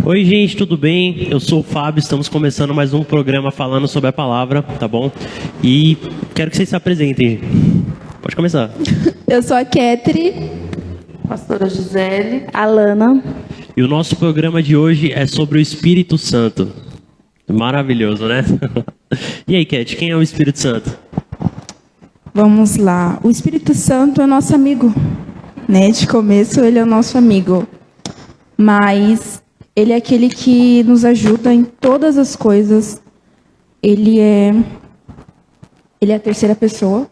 Oi, gente, tudo bem? Eu sou o Fábio, estamos começando mais um programa falando sobre a palavra, tá bom? E quero que vocês se apresentem. Pode começar. Eu sou a Ketri. Pastora Gisele. Alana. E o nosso programa de hoje é sobre o Espírito Santo. Maravilhoso, né? E aí, Ket, quem é o Espírito Santo? Vamos lá. O Espírito Santo é nosso amigo, né? De começo, ele é o nosso amigo. Mas ele é aquele que nos ajuda em todas as coisas. Ele é a terceira pessoa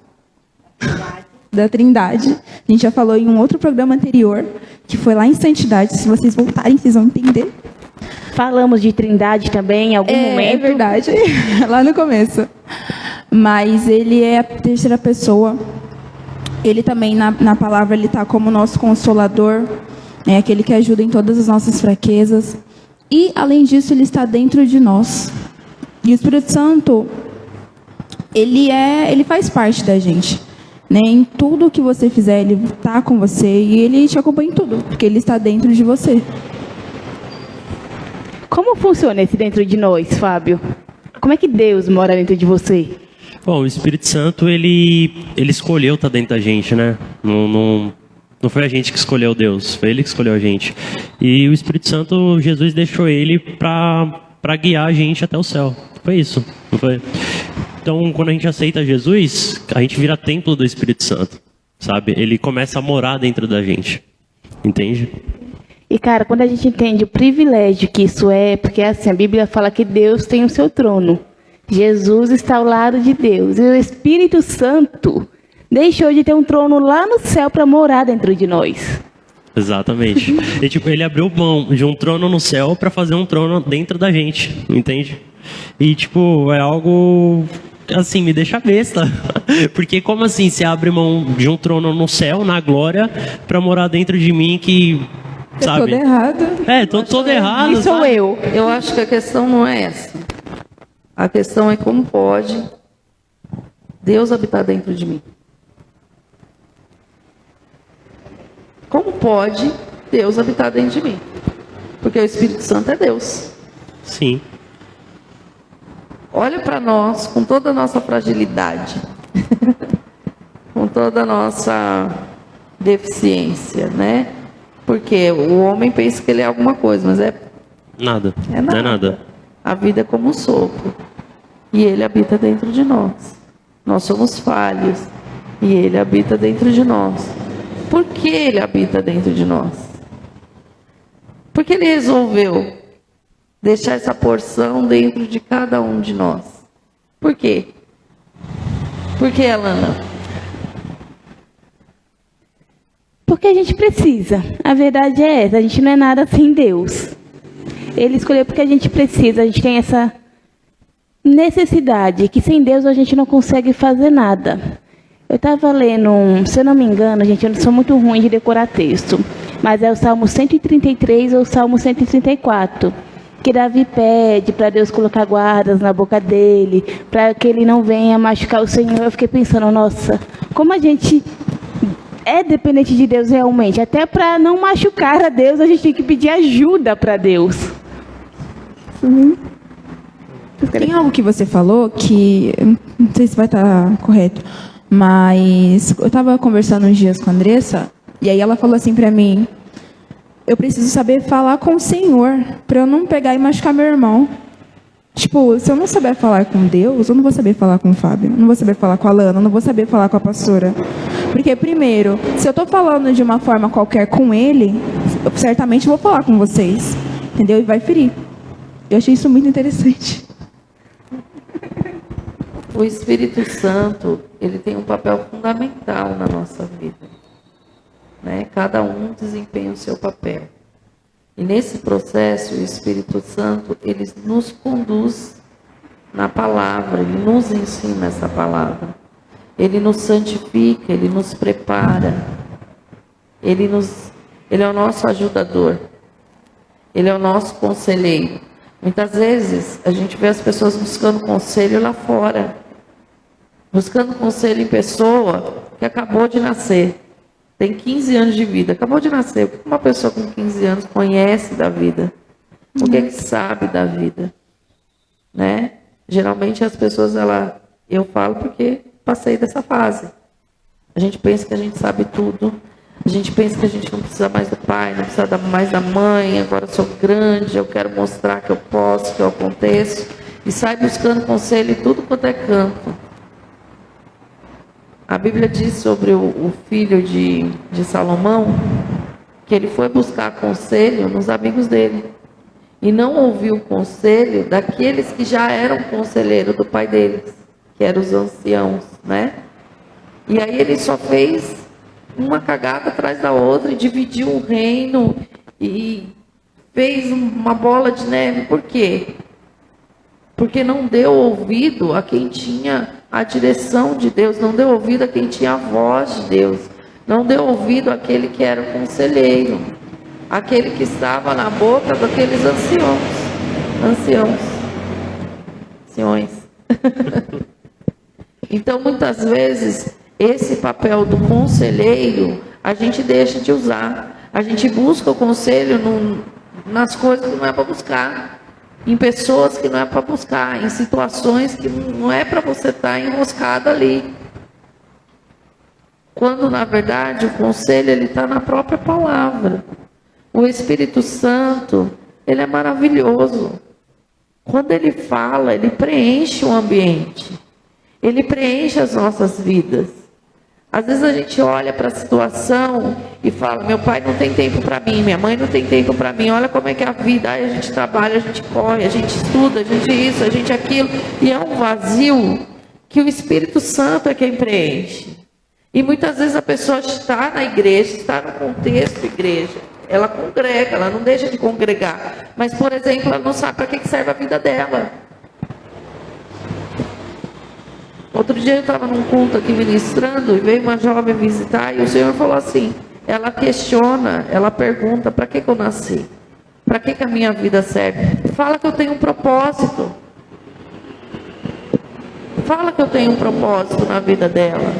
da Trindade. A gente já falou em um outro programa anterior, que foi lá em Santidade. Se vocês voltarem, vocês vão entender. Falamos de Trindade também em algum momento. É verdade, lá no começo. Mas ele é a terceira pessoa. Ele também, na palavra, ele está como nosso consolador. É aquele que ajuda em todas as nossas fraquezas. E, além disso, ele está dentro de nós. E o Espírito Santo, ele faz parte da gente. Né? Em tudo que você fizer, ele está com você. E ele te acompanha em tudo, porque ele está dentro de você. Como funciona esse dentro de nós, Fábio? Como é que Deus mora dentro de você? Bom, o Espírito Santo, ele escolheu estar dentro da gente, né? Não foi a gente que escolheu Deus, foi Ele que escolheu a gente. E o Espírito Santo, Jesus deixou Ele para guiar a gente até o céu. Foi isso, não foi? Então, quando a gente aceita Jesus, a gente vira templo do Espírito Santo, sabe? Ele começa a morar dentro da gente, entende? E, cara, quando a gente entende o privilégio que isso é, porque assim, a Bíblia fala que Deus tem o seu trono. Jesus está ao lado de Deus. E o Espírito Santo deixou de ter um trono lá no céu para morar dentro de nós. Exatamente. E, tipo, ele abriu mão de um trono no céu para fazer um trono dentro da gente, entende? E, tipo, é algo, assim, me deixa besta. Porque como assim você abre mão de um trono no céu, na glória, para morar dentro de mim que, sabe? Todo errado. Todo errado. E sou sabe? Eu acho que a questão não é essa. A questão é como pode Deus habitar dentro de mim. Como pode Deus habitar dentro de mim? Porque o Espírito Santo é Deus. Sim. Olha para nós com toda a nossa fragilidade, com toda a nossa deficiência, né? Porque o homem pensa que ele é alguma coisa, mas é Nada. nada. Não é nada. A vida é como um sopro. E Ele habita dentro de nós. Nós somos falhos. E Ele habita dentro de nós. Por que Ele habita dentro de nós? Porque Ele resolveu deixar essa porção dentro de cada um de nós. Por quê? Por que, Alana? Porque a gente precisa. A verdade é essa. A gente não é nada sem Deus. Ele escolheu porque a gente precisa. A gente tem essa necessidade que sem Deus a gente não consegue fazer nada. Eu estava lendo, se eu não me engano, gente, eu não sou muito ruim de decorar texto, mas é o Salmo 133 ou o Salmo 134, que Davi pede para Deus colocar guardas na boca dele, para que ele não venha machucar o Senhor. Eu fiquei pensando, nossa, como a gente é dependente de Deus realmente. Até para não machucar a Deus, a gente tem que pedir ajuda para Deus. Tem algo que você falou que, não sei se vai estar correto, mas eu estava conversando uns dias com a Andressa, e aí ela falou assim para mim, eu preciso saber falar com o Senhor, para eu não pegar e machucar meu irmão. Tipo, se eu não souber falar com Deus, eu não vou saber falar com o Fábio, eu não vou saber falar com a Alana, eu não vou saber falar com a pastora. Porque, primeiro, se eu estou falando de uma forma qualquer com ele, eu certamente vou falar com vocês, entendeu? E vai ferir. Eu achei isso muito interessante. O Espírito Santo, ele tem um papel fundamental na nossa vida. Né? Cada um desempenha o seu papel. E nesse processo, o Espírito Santo, ele nos conduz na palavra, ele nos ensina essa palavra. Ele nos santifica, ele nos prepara. Ele é o nosso ajudador. Ele é o nosso conselheiro. Muitas vezes, a gente vê as pessoas buscando conselho lá fora. Buscando conselho em pessoa que acabou de nascer. Tem 15 anos de vida, acabou de nascer. O que uma pessoa com 15 anos conhece da vida? O que sabe da vida, né? Geralmente as pessoas, eu falo porque passei dessa fase. A gente pensa que a gente sabe tudo. A gente pensa que a gente não precisa mais do pai, não precisa mais da mãe. Agora eu sou grande, eu quero mostrar que eu posso, que eu aconteço. E sai buscando conselho em tudo quanto é canto. A Bíblia diz sobre o filho de Salomão, que ele foi buscar conselho nos amigos dele. E não ouviu o conselho daqueles que já eram conselheiros do pai deles, que eram os anciãos, né? E aí ele só fez uma cagada atrás da outra, e dividiu o reino, e fez uma bola de neve. Por quê? Porque não deu ouvido a quem tinha a direção de Deus, não deu ouvido a quem tinha a voz de Deus, não deu ouvido àquele que era o conselheiro, aquele que estava na boca daqueles anciões. Então, muitas vezes, esse papel do conselheiro, a gente deixa de usar. A gente busca o conselho nas coisas que não é para buscar, em pessoas que não é para buscar, em situações que não é para você estar enroscado ali. Quando, na verdade, o conselho está na própria palavra. O Espírito Santo, ele é maravilhoso. Quando ele fala, ele preenche o ambiente. Ele preenche as nossas vidas. Às vezes a gente olha para a situação e fala, meu pai não tem tempo para mim, minha mãe não tem tempo para mim, olha como é que é a vida, aí a gente trabalha, a gente corre, a gente estuda, a gente isso, a gente aquilo, e é um vazio que o Espírito Santo é quem preenche. E muitas vezes a pessoa está na igreja, está no contexto igreja, ela congrega, ela não deixa de congregar, mas, por exemplo, ela não sabe para que serve a vida dela. Outro dia eu estava num culto aqui ministrando e veio uma jovem visitar e o Senhor falou assim, ela questiona, ela pergunta, para que eu nasci? Para que a minha vida serve? Fala que eu tenho um propósito. Fala que eu tenho um propósito na vida dela.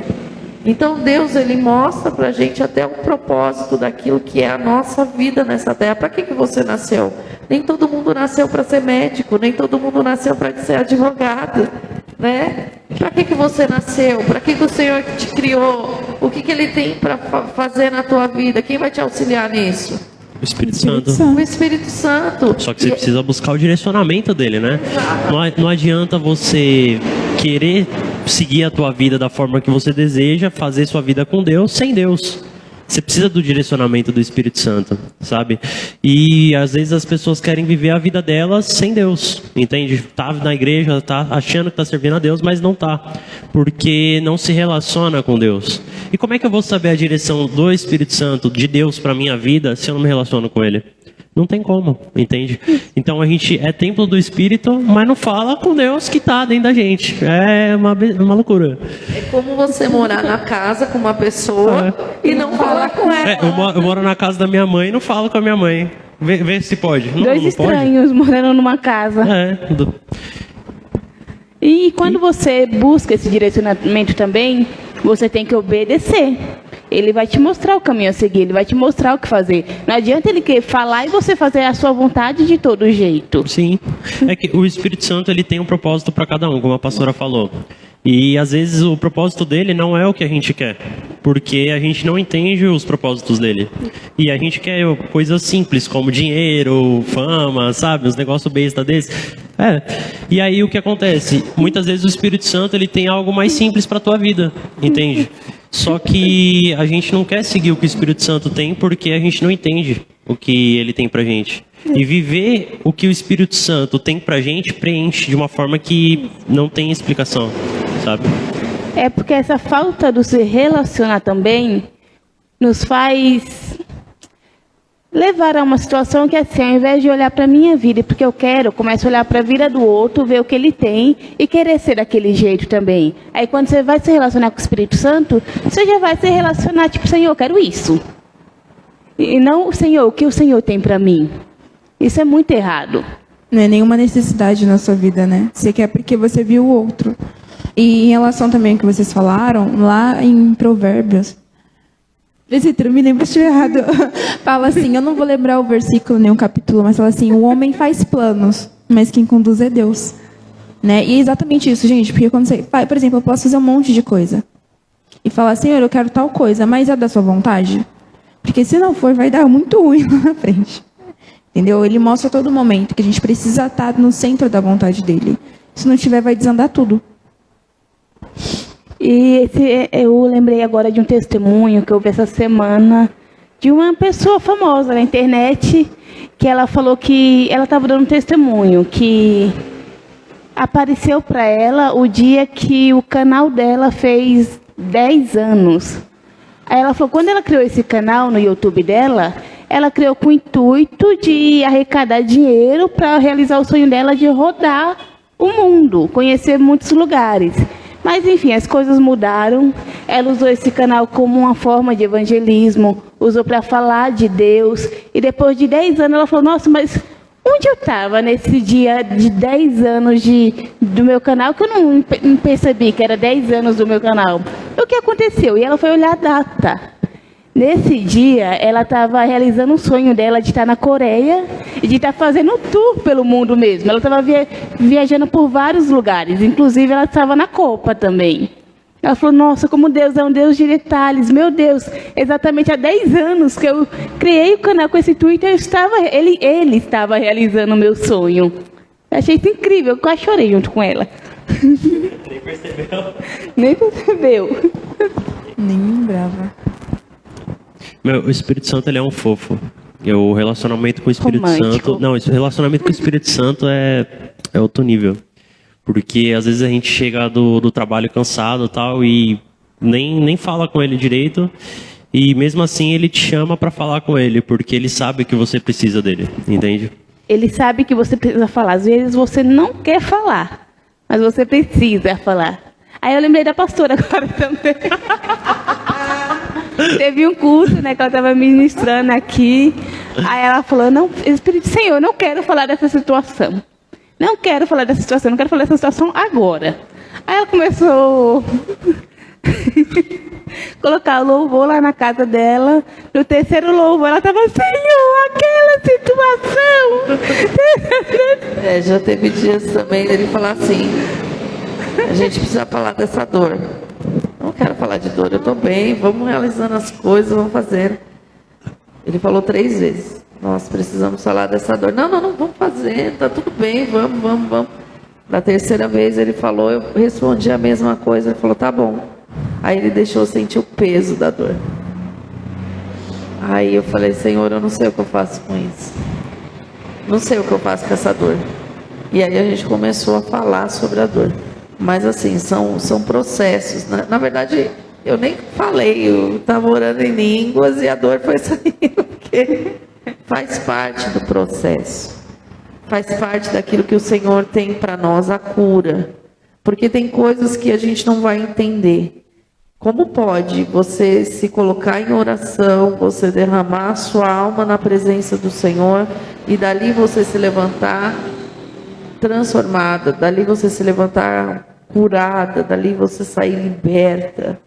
Então Deus, ele mostra para a gente até o propósito daquilo que é a nossa vida nessa terra. Para que você nasceu? Nem todo mundo nasceu para ser médico, nem todo mundo nasceu para ser advogado, né? Para que você nasceu? Para que o Senhor te criou? O que Ele tem para fazer na tua vida? Quem vai te auxiliar nisso? O Espírito Santo. O Espírito Santo. Só que você precisa buscar o direcionamento dele, né? Não adianta você querer seguir a tua vida da forma que você deseja, fazer sua vida com Deus, sem Deus. Você precisa do direcionamento do Espírito Santo, sabe? E às vezes as pessoas querem viver a vida delas sem Deus, entende? Tá na igreja, tá achando que tá servindo a Deus, mas não tá, porque não se relaciona com Deus. E como é que eu vou saber a direção do Espírito Santo, de Deus para minha vida, se eu não me relaciono com Ele? Não tem como, entende? Então a gente é templo do Espírito, mas não fala com Deus que está dentro da gente. É uma loucura. É como você morar na casa com uma pessoa e não falar com ela. Eu moro na casa da minha mãe e não falo com a minha mãe. Vê se pode. Dois não estranhos pode? morando numa casa. E quando você busca esse direcionamento também, você tem que obedecer. Ele vai te mostrar o caminho a seguir, ele vai te mostrar o que fazer. Não adianta ele querer falar e você fazer a sua vontade de todo jeito. Sim, é que o Espírito Santo, ele tem um propósito para cada um, como a pastora falou. E às vezes o propósito dele não é o que a gente quer, porque a gente não entende os propósitos dele. E a gente quer coisas simples, como dinheiro, fama, sabe? Os negócios besta desses. E aí o que acontece? Muitas vezes o Espírito Santo, ele tem algo mais simples para a tua vida, entende? Só que a gente não quer seguir o que o Espírito Santo tem porque a gente não entende o que ele tem pra gente. E viver o que o Espírito Santo tem pra gente preenche de uma forma que não tem explicação, sabe? É porque essa falta do se relacionar também nos faz levar a uma situação que assim, ao invés de olhar para a minha vida, porque eu começo a olhar para a vida do outro, ver o que ele tem e querer ser daquele jeito também. Aí quando você vai se relacionar com o Espírito Santo, você já vai se relacionar tipo, Senhor, eu quero isso. E não, Senhor, o que o Senhor tem para mim. Isso é muito errado. Não é nenhuma necessidade na sua vida, né? Você quer porque você viu o outro. E em relação também ao que vocês falaram, lá em Provérbios, Presbítero, me lembra se estiver errado. Fala assim, eu não vou lembrar o versículo nem o capítulo, mas fala assim, o homem faz planos, mas quem conduz é Deus. Né? E é exatamente isso, gente, porque quando você... Por exemplo, eu posso fazer um monte de coisa. E falar, Senhor, eu quero tal coisa, mas é da sua vontade? Porque se não for, vai dar muito ruim lá na frente. Entendeu? Ele mostra a todo momento que a gente precisa estar no centro da vontade dele. Se não tiver, vai desandar tudo. E eu lembrei agora de um testemunho que eu vi essa semana de uma pessoa famosa na internet, que ela falou que ela estava dando um testemunho, que apareceu para ela o dia que o canal dela fez 10 anos. Aí ela falou, quando ela criou esse canal no YouTube dela, ela criou com o intuito de arrecadar dinheiro para realizar o sonho dela de rodar o mundo, conhecer muitos lugares. Mas, enfim, as coisas mudaram. Ela usou esse canal como uma forma de evangelismo, usou para falar de Deus. E depois de 10 anos, ela falou, nossa, mas onde eu estava nesse dia de 10 anos do meu canal, que eu não percebi que era 10 anos do meu canal? O que aconteceu? E ela foi olhar a data. Nesse dia, ela estava realizando um sonho dela de estar na Coreia e de estar fazendo um tour pelo mundo mesmo. Ela estava viajando por vários lugares, inclusive ela estava na Copa também. Ela falou, nossa, como Deus é um Deus de detalhes. Meu Deus, exatamente há 10 anos que eu criei o canal com esse Twitter, ele estava realizando o meu sonho. Eu achei isso incrível, eu quase chorei junto com ela. Nem percebeu. Nem percebeu. Nem lembrava. O Espírito Santo, ele é um fofo. O relacionamento com o Espírito Romântico. Santo... Não, o relacionamento com o Espírito Santo é outro nível. Porque às vezes a gente chega do trabalho cansado e tal, e nem fala com ele direito, e mesmo assim ele te chama para falar com ele, porque ele sabe que você precisa dele, entende? Ele sabe que você precisa falar. Às vezes você não quer falar, mas você precisa falar. Aí eu lembrei da pastora agora também. Teve um culto, né, que ela estava ministrando aqui. Aí ela falou, não, Espírito Senhor, eu não quero falar dessa situação. Não quero falar dessa situação, não quero falar dessa situação agora. Aí ela começou a colocar o louvor lá na casa dela. No terceiro louvor, ela estava, Senhor, aquela situação. Já teve dias também dele falar assim, a gente precisa falar dessa dor. Não quero falar de dor, eu estou bem, vamos realizando as coisas, vamos fazendo. Ele falou 3 vezes, nós precisamos falar dessa dor. Não, vamos fazer, está tudo bem, vamos. Da terceira vez ele falou, eu respondi a mesma coisa, ele falou, tá bom. Aí ele deixou eu sentir o peso da dor. Aí eu falei, Senhor, eu não sei o que eu faço com isso. Não sei o que eu faço com essa dor. E aí a gente começou a falar sobre a dor. Mas assim, são processos. Na verdade, eu nem falei, eu estava orando em línguas e a dor foi saindo, porque faz parte do processo. Faz parte daquilo que o Senhor tem para nós, a cura. Porque tem coisas que a gente não vai entender. Como pode você se colocar em oração, você derramar a sua alma na presença do Senhor e dali você se levantar transformada, dali você se levantar curada, dali você sair liberta,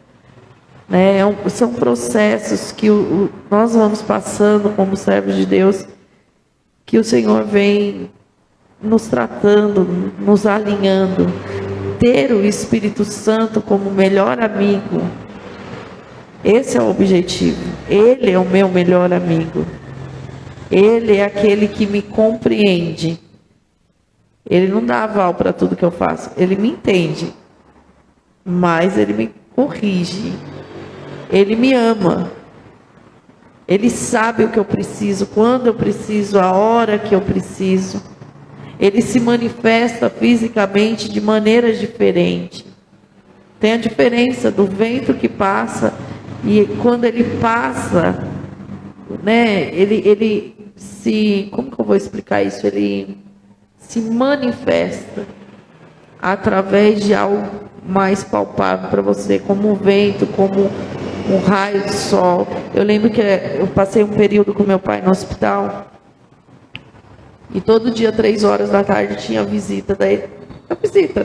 né? São processos que nós vamos passando como servos de Deus, que o Senhor vem nos tratando, nos alinhando. Ter o Espírito Santo como melhor amigo, esse é o objetivo. Ele é o meu melhor amigo, ele é aquele que me compreende. Ele não dá aval para tudo que eu faço. Ele me entende. Mas ele me corrige. Ele me ama. Ele sabe o que eu preciso, quando eu preciso, a hora que eu preciso. Ele se manifesta fisicamente de maneiras diferentes. Tem a diferença do vento que passa. E quando ele passa, né, ele se... Como que eu vou explicar isso? Ele se manifesta através de algo mais palpável para você, como o vento, como um raio de sol. Eu lembro que eu passei um período com meu pai no hospital e todo dia 3 horas da tarde tinha visita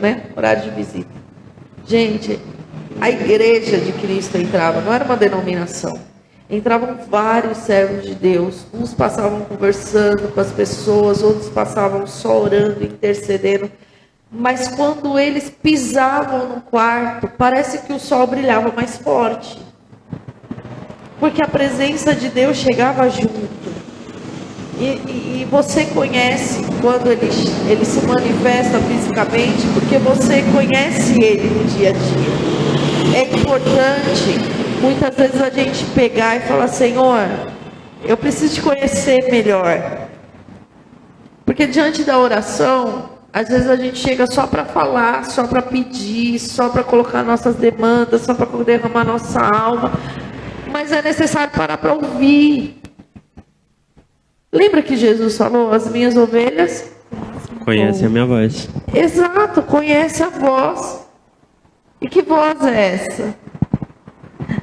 né? Horário de visita. Gente, a igreja de Cristo entrava, não era uma denominação. entravam vários servos de Deus. Uns passavam conversando com as pessoas, outros passavam só orando, intercedendo. Mas quando eles pisavam no quarto, parece que o sol brilhava mais forte. Porque a presença de Deus chegava junto. E você conhece quando ele se manifesta fisicamente, porque você conhece ele no dia a dia. É importante, muitas vezes, a gente pegar e falar: Senhor, eu preciso te conhecer melhor. Porque diante da oração, às vezes a gente chega só para falar, só para pedir, só para colocar nossas demandas, só para derramar nossa alma. Mas é necessário parar para ouvir. Lembra que Jesus falou: as minhas ovelhas Conhece a minha voz. Exato, conhece a voz. E que voz é essa?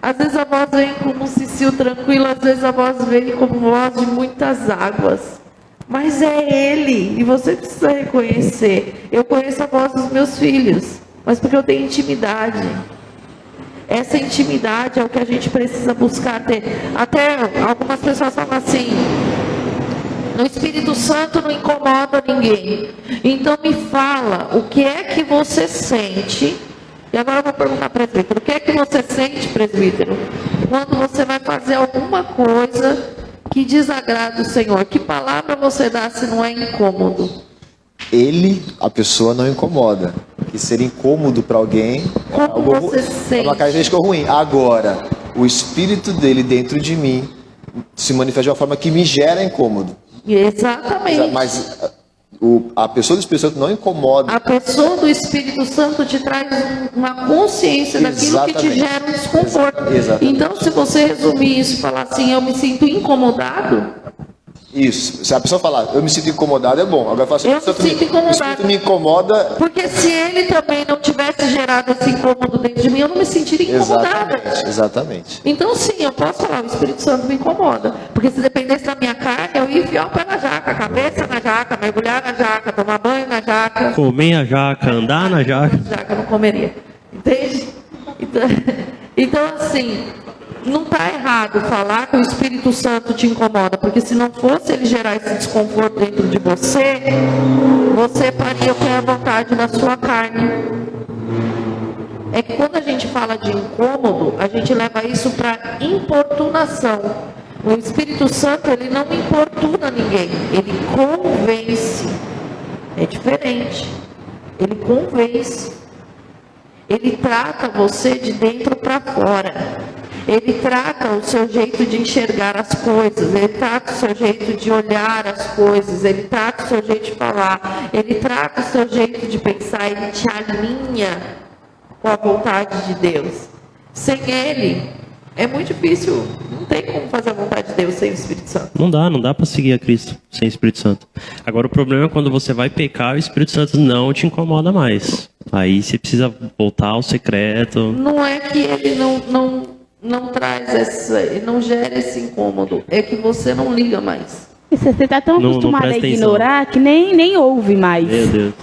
Às vezes a voz vem como um cicio tranquilo, às vezes a voz vem como voz de muitas águas. Mas é Ele, e você precisa reconhecer. Eu conheço a voz dos meus filhos, mas porque eu tenho intimidade. Essa intimidade é o que a gente precisa buscar ter. Até algumas pessoas falam assim: no Espírito Santo não incomoda ninguém. Então me fala, o que é que você sente? E agora eu vou perguntar, presbítero, o que é que você sente, presbítero, quando você vai fazer alguma coisa que desagrada o Senhor? Que palavra você dá se não é incômodo? A pessoa não incomoda. E ser incômodo para alguém Como você sente? É uma característica ruim. Agora, o Espírito dele dentro de mim se manifesta de uma forma que me gera incômodo. Exatamente. Mas a pessoa do Espírito Santo não incomoda. A pessoa do Espírito Santo te traz uma consciência daquilo que te gera um desconforto. Exatamente. Então, se você resumir isso e falar assim: eu me sinto incomodado. Isso. Se a pessoa falar, eu me sinto incomodado, é bom. Agora, Eu me sinto incomodado. o Espírito me incomoda. Porque se ele também não tivesse gerado esse incômodo dentro de mim, eu não me sentiria incomodada. Exatamente. Então, sim, eu posso falar: o Espírito Santo me incomoda. Porque se dependesse da minha carne, eu ia enfiar o pé na jaca, a cabeça na jaca, mergulhar na jaca, tomar banho na jaca. Comer a jaca, andar na jaca. Jaca eu não comeria. Entende? Então assim, não está errado falar que o Espírito Santo te incomoda, porque se não fosse ele gerar esse desconforto dentro de você, você faria o que é a vontade da sua carne. É que quando a gente fala de incômodo, a gente leva isso para importunação. O Espírito Santo, ele não importuna ninguém, ele convence. É diferente. Ele convence. Ele trata você de dentro para fora. Ele trata o seu jeito de enxergar as coisas, ele trata o seu jeito de olhar as coisas, ele trata o seu jeito de falar, ele trata o seu jeito de pensar, ele te alinha com a vontade de Deus. Sem ele, é muito difícil, não tem como fazer a vontade de Deus sem o Espírito Santo. Não dá para seguir a Cristo sem o Espírito Santo. Agora o problema é quando você vai pecar, o Espírito Santo não te incomoda mais. Aí você precisa voltar ao secreto. Não é que ele não traz não gera esse incômodo, é que você não liga mais. Você está tão acostumado a ignorar que nem ouve mais. Meu Deus.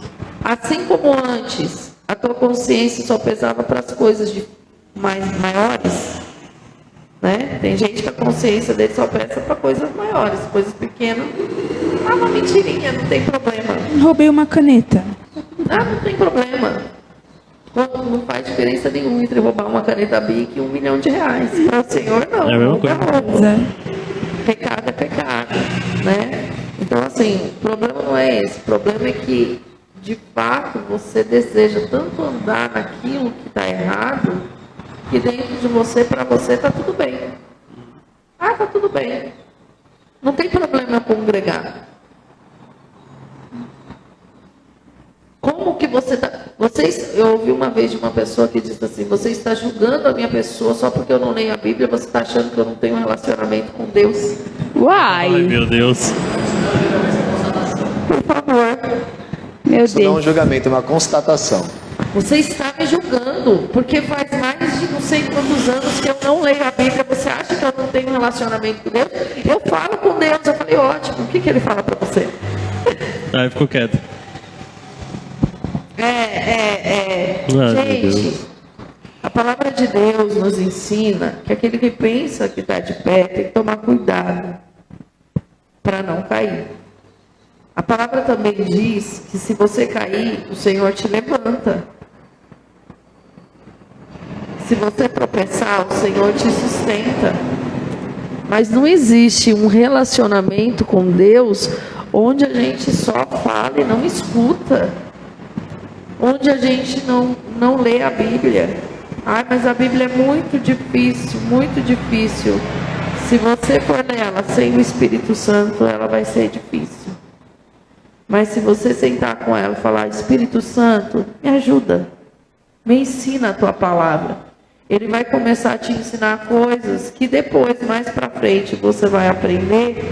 Assim como antes, a tua consciência só pesava para as coisas maiores, né? Tem gente que a consciência dele só pesa para coisas maiores, coisas pequenas. Uma mentirinha, não tem problema. Roubei uma caneta. Não tem problema. Não faz diferença nenhuma entre roubar uma caneta Bic e R$1 milhão. Para o Senhor, não. É a mesma coisa. Pecado é pecado, né? Então, assim, o problema não é esse. O problema é que, de fato, você deseja tanto andar naquilo que está errado, que dentro de você, para você, está tudo bem. Está tudo bem. Não tem problema congregar. Como que você está... Eu ouvi uma vez de uma pessoa que disse assim: você está julgando a minha pessoa só porque eu não leio a Bíblia, você está achando que eu não tenho um relacionamento com Deus? Uai! Ai, meu Deus. Por favor. Meu Isso não é um Deus. julgamento, é uma constatação. Você está me julgando, porque faz mais de não sei quantos anos que eu não leio a Bíblia. Você acha que eu não tenho um relacionamento com Deus? Eu falo com Deus. Eu falei: ótimo. O que ele fala para você? Aí ficou quieto. Gente, Deus. a A palavra de Deus nos ensina que aquele que pensa que está de pé tem que tomar cuidado para não cair. A palavra também diz que se você cair, o Senhor te levanta. Se você tropeçar, o Senhor te sustenta. Mas não existe um relacionamento com Deus onde a gente só fala e não escuta. Onde a gente não lê a Bíblia. Ai, mas a Bíblia é muito difícil, muito difícil. Se você for nela sem o Espírito Santo, ela vai ser difícil. Mas se você sentar com ela e falar, Espírito Santo, me ajuda, me ensina a tua palavra. Ele vai começar a te ensinar coisas que depois, mais para frente, você vai aprender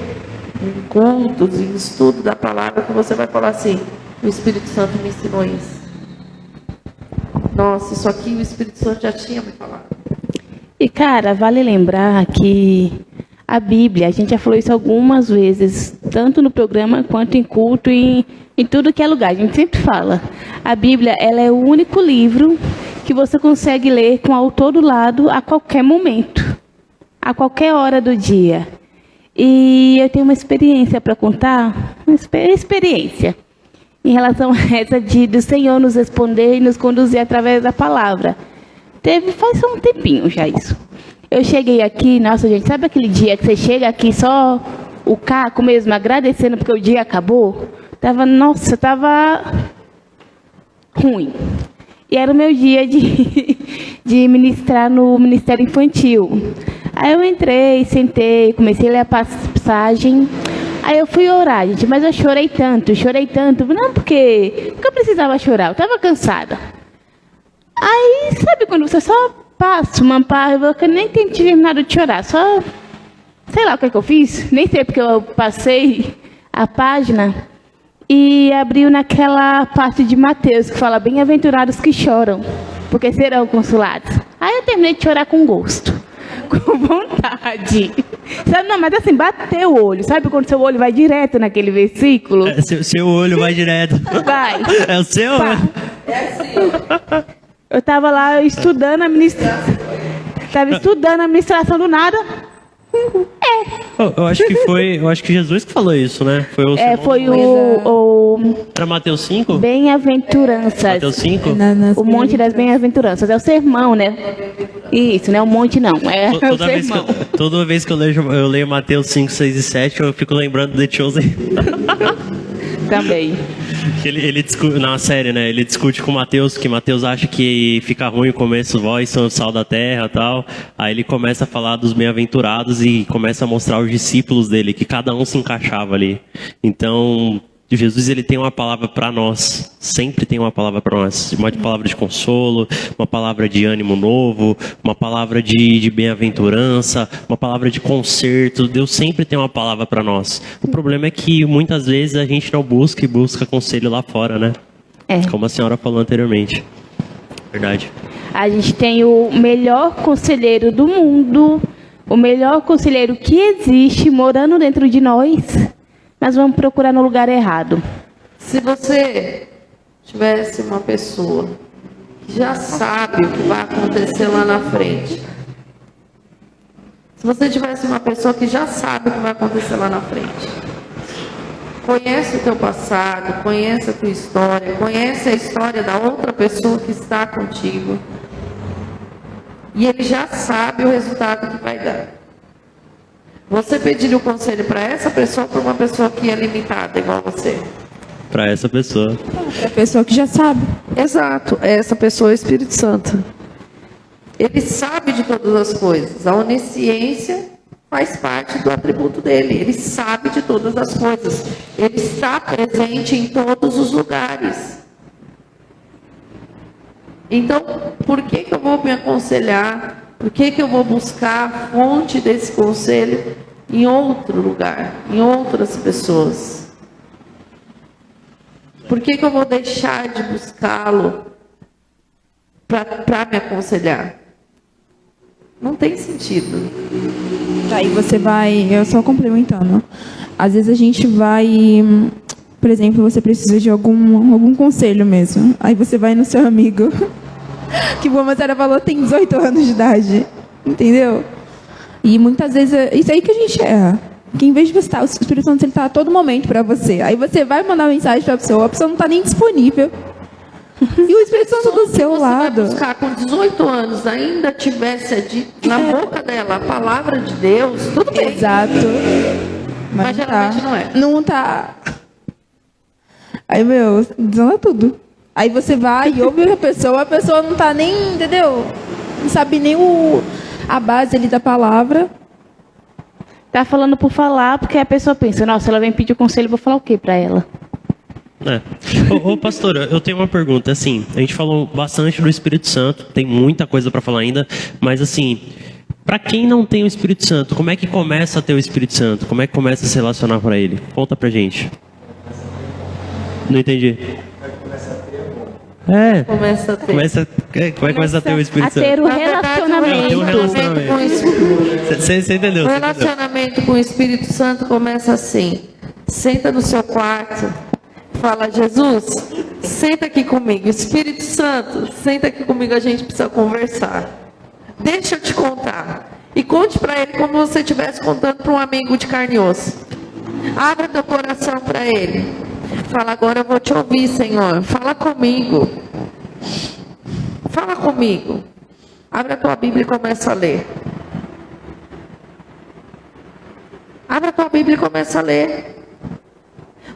em cultos, em estudo da palavra, que você vai falar assim, o Espírito Santo me ensinou isso. Nossa, isso aqui o Espírito Santo já tinha me falado. E, cara, vale lembrar que a Bíblia, a gente já falou isso algumas vezes, tanto no programa quanto em culto e em tudo que é lugar. A gente sempre fala. A Bíblia, ela é o único livro que você consegue ler com o autor do lado a qualquer momento, a qualquer hora do dia. E eu tenho uma experiência para contar, uma experiência em relação a essa do Senhor nos responder e nos conduzir através da palavra. Faz um tempinho já isso. Eu cheguei aqui, nossa gente, sabe aquele dia que você chega aqui só o caco mesmo, agradecendo porque o dia acabou? Tava ruim. E era o meu dia de ministrar no Ministério Infantil. Aí eu entrei, sentei, comecei a ler a passagem. Aí eu fui orar, gente, mas eu chorei tanto. Não, porque eu precisava chorar, eu estava cansada. Aí, sabe quando você só passa uma página, eu nem tinha terminado de chorar, só, sei lá o que é que eu fiz, nem sei porque eu passei a página e abriu naquela parte de Mateus, que fala, bem-aventurados que choram, porque serão consolados. Aí eu terminei de chorar com gosto, com vontade. Sabe, não, mas assim, bateu o olho. Sabe quando seu olho vai direto naquele versículo? Seu olho vai direto. Vai. É o seu? É assim. Eu estava lá estudando a ministração. Estava estudando a ministração do nada. Eu acho que Jesus que falou isso, né? Foi o Era Mateus 5? Bem-aventuranças. Mateus 5? O Monte das Bem-aventuranças. É o sermão, né? Isso, não é o monte, não. É o sermão. Toda vez que eu leio Mateus 5, 6 e 7, eu fico lembrando de The Chosen. Também. Que ele discute, na série, né? Ele discute com o Mateus, que Mateus acha que fica ruim o começo, vós são o sal da terra e tal. Aí ele começa a falar dos bem-aventurados e começa a mostrar os discípulos dele, que cada um se encaixava ali. Então, Jesus, ele tem uma palavra para nós, sempre tem uma palavra para nós, uma palavra de consolo, uma palavra de ânimo novo, uma palavra de bem-aventurança, uma palavra de conserto. Deus sempre tem uma palavra para nós. O problema é que muitas vezes a gente não busca e busca conselho lá fora, né? Como a senhora falou anteriormente. Verdade. A gente tem o melhor conselheiro do mundo, o melhor conselheiro que existe morando dentro de nós. Mas vamos procurar no lugar errado. Se você tivesse uma pessoa que já sabe o que vai acontecer lá na frente. Se você tivesse uma pessoa que já sabe o que vai acontecer lá na frente. Conhece o teu passado, conhece a tua história, conhece a história da outra pessoa que está contigo. E ele já sabe o resultado que vai dar. Você pediria o conselho para essa pessoa ou para uma pessoa que é limitada, igual você? Para essa pessoa. Para a pessoa que já sabe. Exato, essa pessoa é o Espírito Santo. Ele sabe de todas as coisas. A onisciência faz parte do atributo dele. Ele sabe de todas as coisas. Ele está presente em todos os lugares. Então, por que eu vou me aconselhar? Por que eu vou buscar a fonte desse conselho em outro lugar, em outras pessoas? Por que eu vou deixar de buscá-lo para me aconselhar? Não tem sentido. Aí você vai, eu só complementando. Às vezes a gente vai, por exemplo, você precisa de algum conselho mesmo. Aí você vai no seu amigo Que como a senhora falou, tem 18 anos de idade. Entendeu? E muitas vezes é isso aí que a gente erra. Que em vez de você estar, o Espírito Santo ele está a todo momento para você. Aí você vai mandar mensagem para a pessoa não está nem disponível. E o Espírito Santo do seu lado. Se você buscar com 18 anos, ainda tivesse na boca dela a palavra de Deus, tudo bem. Exato. Mas geralmente não é. Não tá. Aí, meu, desanda tudo. Aí você vai e ouve a pessoa não tá nem, entendeu? Não sabe nem a base ali da palavra. Tá falando por falar, porque a pessoa pensa, nossa, ela vem pedir conselho, eu vou falar o quê para ela? Ô, pastora, eu tenho uma pergunta, assim, a gente falou bastante do Espírito Santo, tem muita coisa para falar ainda, mas assim, para quem não tem o Espírito Santo, como é que começa a ter o Espírito Santo? Como é que começa a se relacionar para ele? Conta pra gente. Não entendi. Começa a ter. Começa a ter o Espírito Santo. A ter o relacionamento. Ter um relacionamento. Você entendeu? O relacionamento com o Espírito Santo começa assim. Senta no seu quarto, fala, Jesus, senta aqui comigo. Espírito Santo, senta aqui comigo, a gente precisa conversar. Deixa eu te contar. E conte para ele como você estivesse contando para um amigo de carne e osso. Abra teu coração para ele. Fala, agora eu vou te ouvir, Senhor. Fala comigo. Fala comigo. Abre a tua Bíblia e começa a ler. Abre a tua Bíblia e começa a ler.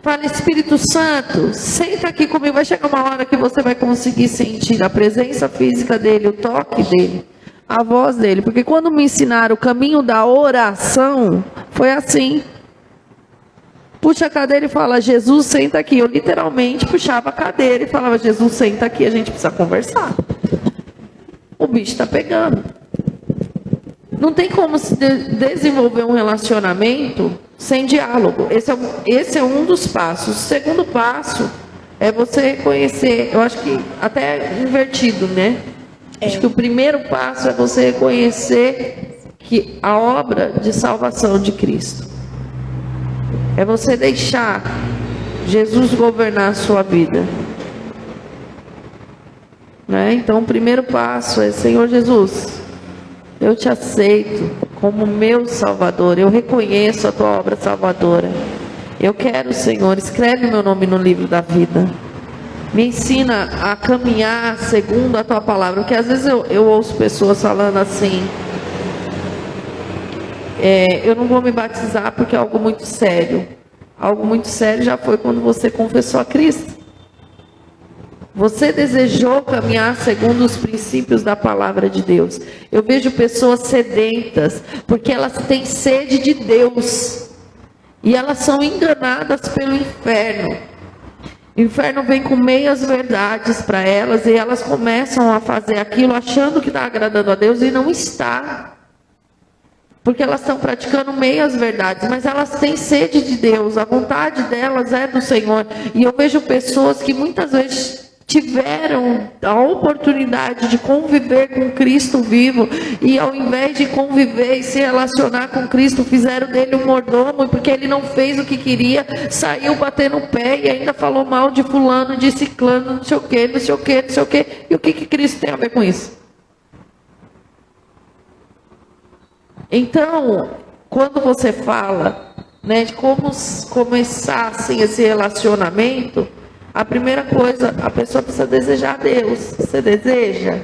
Fala, Espírito Santo, senta aqui comigo. Vai chegar uma hora que você vai conseguir sentir a presença física dele, o toque dele, a voz dele. Porque quando me ensinaram o caminho da oração, foi assim. Puxa a cadeira e fala, Jesus, senta aqui. Eu literalmente puxava a cadeira e falava, Jesus, senta aqui, a gente precisa conversar. O bicho está pegando. Não tem como se desenvolver um relacionamento sem diálogo. Esse é um dos passos. O segundo passo é você conhecer, eu acho que até invertido, né? Acho que o primeiro passo é você reconhecer que a obra de salvação de Cristo. É você deixar Jesus governar a sua vida. Né? Então, o primeiro passo é, Senhor Jesus, eu te aceito como meu Salvador. Eu reconheço a tua obra salvadora. Eu quero, Senhor, escreve meu nome no livro da vida. Me ensina a caminhar segundo a tua palavra. Porque às vezes eu ouço pessoas falando assim, eu não vou me batizar porque é algo muito sério. Algo muito sério já foi quando você confessou a Cristo. Você desejou caminhar segundo os princípios da palavra de Deus. Eu vejo pessoas sedentas, porque elas têm sede de Deus. E elas são enganadas pelo inferno. O inferno vem com meias verdades para elas, e elas começam a fazer aquilo achando que está agradando a Deus, e não está. Porque elas estão praticando meias verdades, mas elas têm sede de Deus, a vontade delas é do Senhor. E eu vejo pessoas que muitas vezes tiveram a oportunidade de conviver com Cristo vivo, e ao invés de conviver e se relacionar com Cristo, fizeram dele um mordomo, porque ele não fez o que queria, saiu batendo o pé e ainda falou mal de fulano, de ciclano, não sei o que, não sei o que, não sei o que. E o que Cristo tem a ver com isso? Então, quando você fala, né, de como começar assim, esse relacionamento, a primeira coisa, a pessoa precisa desejar Deus. Você deseja?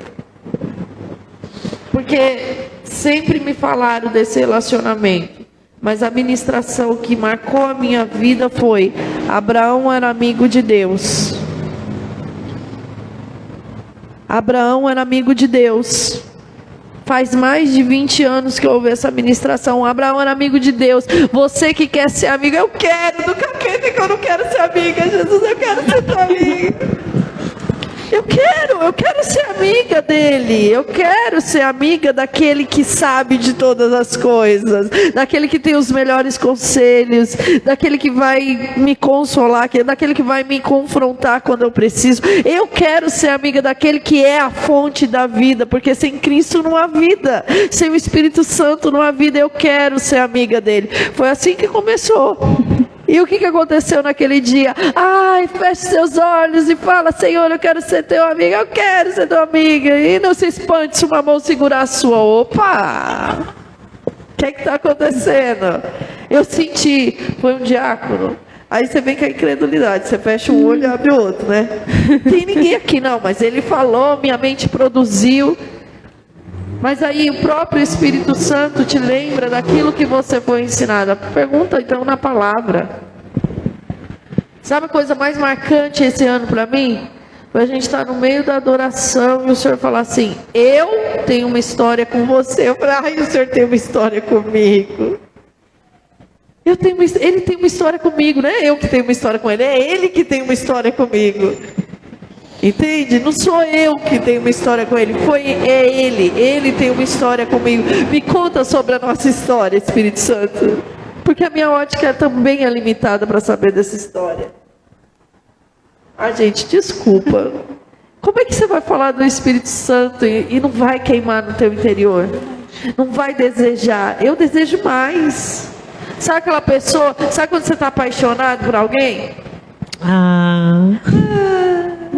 Porque sempre me falaram desse relacionamento, mas a ministração que marcou a minha vida foi: Abraão era amigo de Deus. Abraão era amigo de Deus. Faz mais de 20 anos que eu ouvi essa ministração. Abraão era amigo de Deus. Você que quer ser amiga, eu quero. Do capeta que eu não quero ser amiga. Jesus, eu quero ser tua amiga. Eu quero ser amiga dele. Eu quero ser amiga daquele que sabe de todas as coisas, daquele que tem os melhores conselhos, daquele que vai me consolar, daquele que vai me confrontar quando eu preciso. Eu quero ser amiga daquele que é a fonte da vida, porque sem Cristo não há vida, sem o Espírito Santo não há vida. Eu quero ser amiga dele. Foi assim que começou. E o que aconteceu naquele dia? Ai, feche seus olhos e fala: Senhor, eu quero ser teu amigo. Eu quero ser tua amiga. E não se espante se uma mão segurar a sua. Opa! O que está acontecendo? Eu senti, foi um diácono. Aí você vem com a incredulidade, você fecha um olho e abre o outro, né? Tem ninguém aqui não, mas ele falou, minha mente produziu. Mas aí o próprio Espírito Santo te lembra daquilo que você foi ensinado. Pergunta então na palavra. Sabe a coisa mais marcante esse ano para mim? Foi a gente estar no meio da adoração e o Senhor falar assim: eu tenho uma história com você. Eu falei: ai, o Senhor tem uma história comigo. Ele tem uma história comigo, não é eu que tenho uma história com ele, é ele que tem uma história comigo. Entende? Não sou eu que tenho uma história com ele, é ele tem uma história comigo. Me conta sobre a nossa história, Espírito Santo, porque a minha ótica também é limitada para saber dessa história. Ah, gente, desculpa. Como é que você vai falar do Espírito Santo e não vai queimar no teu interior? Não vai desejar? Eu desejo mais. Sabe aquela pessoa, sabe quando você está apaixonado por alguém?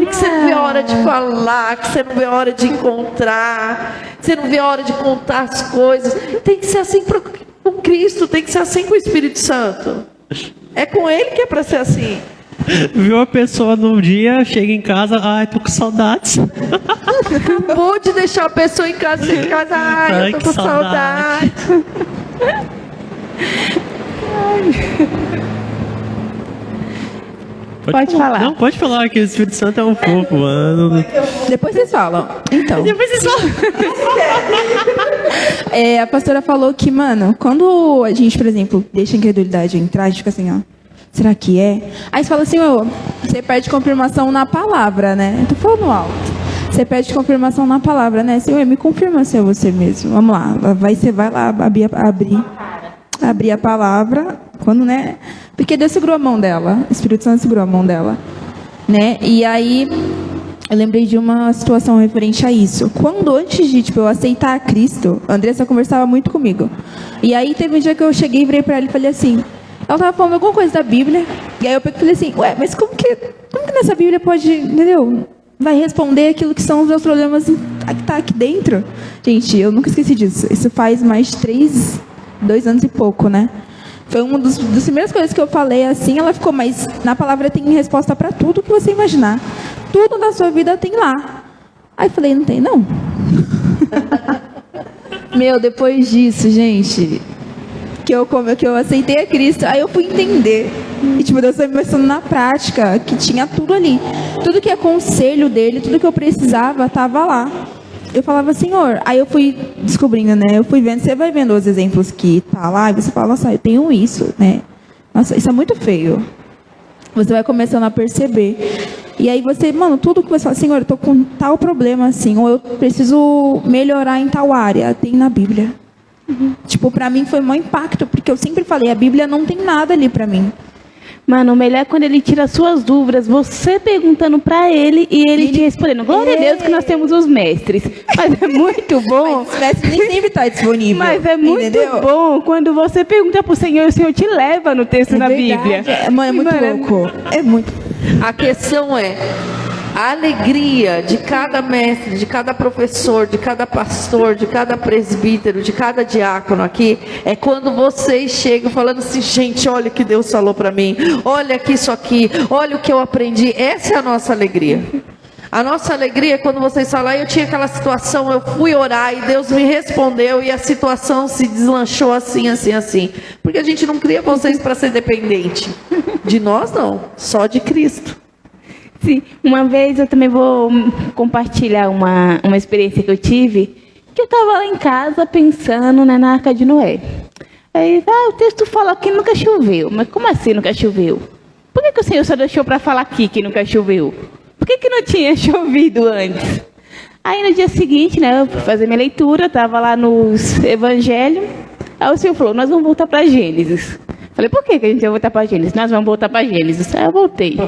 E que você não vê a hora de falar, que você não vê a hora de encontrar, que você não vê a hora de contar as coisas. Tem que ser assim com Cristo, tem que ser assim com o Espírito Santo. É com Ele que é para ser assim. Viu a pessoa num dia, chega em casa, ai, tô com saudades. Acabou de deixar a pessoa em casa, chega em casa, ai, eu tô com saudade. Pode falar. Não, pode falar que o Espírito Santo é um fofo, mano. Depois vocês falam. Então. Depois vocês falam. A pastora falou que, mano, quando a gente, por exemplo, deixa a incredulidade entrar, a gente fica assim, ó, será que é? Aí você fala assim, ó, você pede confirmação na palavra, né? Eu tô falando alto. Você pede confirmação na palavra, né? Senhor, me confirma se é você mesmo. Vamos lá. Você vai lá abrir a palavra, quando, né? Porque Deus segurou a mão dela, o Espírito Santo segurou a mão dela, né? E aí eu lembrei de uma situação referente a isso. Quando antes de eu aceitar Cristo, a Andressa conversava muito comigo. E aí teve um dia que eu cheguei e virei para ela e falei assim, ela estava falando alguma coisa da Bíblia, e aí eu falei assim, ué, mas como que nessa Bíblia pode, entendeu? Vai responder aquilo que são os meus problemas que tá aqui dentro? Gente, eu nunca esqueci disso. Isso faz mais de 2 anos e pouco, né? Foi uma das primeiras coisas que eu falei assim, ela ficou, mas na palavra tem resposta para tudo que você imaginar. Tudo na sua vida tem lá. Aí eu falei, não tem não. Meu, depois disso, gente, que eu aceitei a Cristo, aí eu fui entender. E Deus foi me mostrando na prática que tinha tudo ali. Tudo que é conselho dele, tudo que eu precisava, estava lá. Eu falava, Senhor, aí eu fui descobrindo, né? Eu fui vendo, você vai vendo os exemplos que tá lá, e você fala, nossa, eu tenho isso, né? Nossa, isso é muito feio. Você vai começando a perceber. E aí você, mano, tudo que você fala, Senhor, eu tô com tal problema, assim, ou eu preciso melhorar em tal área, tem na Bíblia. Pra mim foi um impacto, porque eu sempre falei, a Bíblia não tem nada ali pra mim. Mano, o melhor é quando ele tira as suas dúvidas, você perguntando pra ele e ele te respondendo. Glória a Deus que nós temos os mestres. Mas é muito bom. Mas os mestres nem sempre estão disponíveis. Mas é muito bom quando você pergunta pro Senhor e o Senhor te leva no texto na Bíblia. É muito louco. É muito. A questão é, a alegria de cada mestre, de cada professor, de cada pastor, de cada presbítero, de cada diácono aqui, é quando vocês chegam falando assim, gente, olha o que Deus falou para mim, olha aqui isso aqui, olha o que eu aprendi. Essa é a nossa alegria. A nossa alegria é quando vocês falam, eu tinha aquela situação, eu fui orar e Deus me respondeu e a situação se deslanchou assim, assim, assim. Porque a gente não cria vocês para ser dependente. De nós não, só de Cristo. Sim, uma vez eu também vou compartilhar uma experiência que eu tive, que eu estava lá em casa pensando, né, na Arca de Noé. Aí, o texto fala que nunca choveu, mas como assim nunca choveu? Por que o Senhor só deixou para falar aqui que nunca choveu? Por que não tinha chovido antes? Aí no dia seguinte, né, eu fui fazer minha leitura, estava lá nos Evangelhos, aí o Senhor falou, nós vamos voltar para Gênesis. Falei, por que a gente vai voltar para Gênesis? Nós vamos voltar para Gênesis. Aí eu voltei.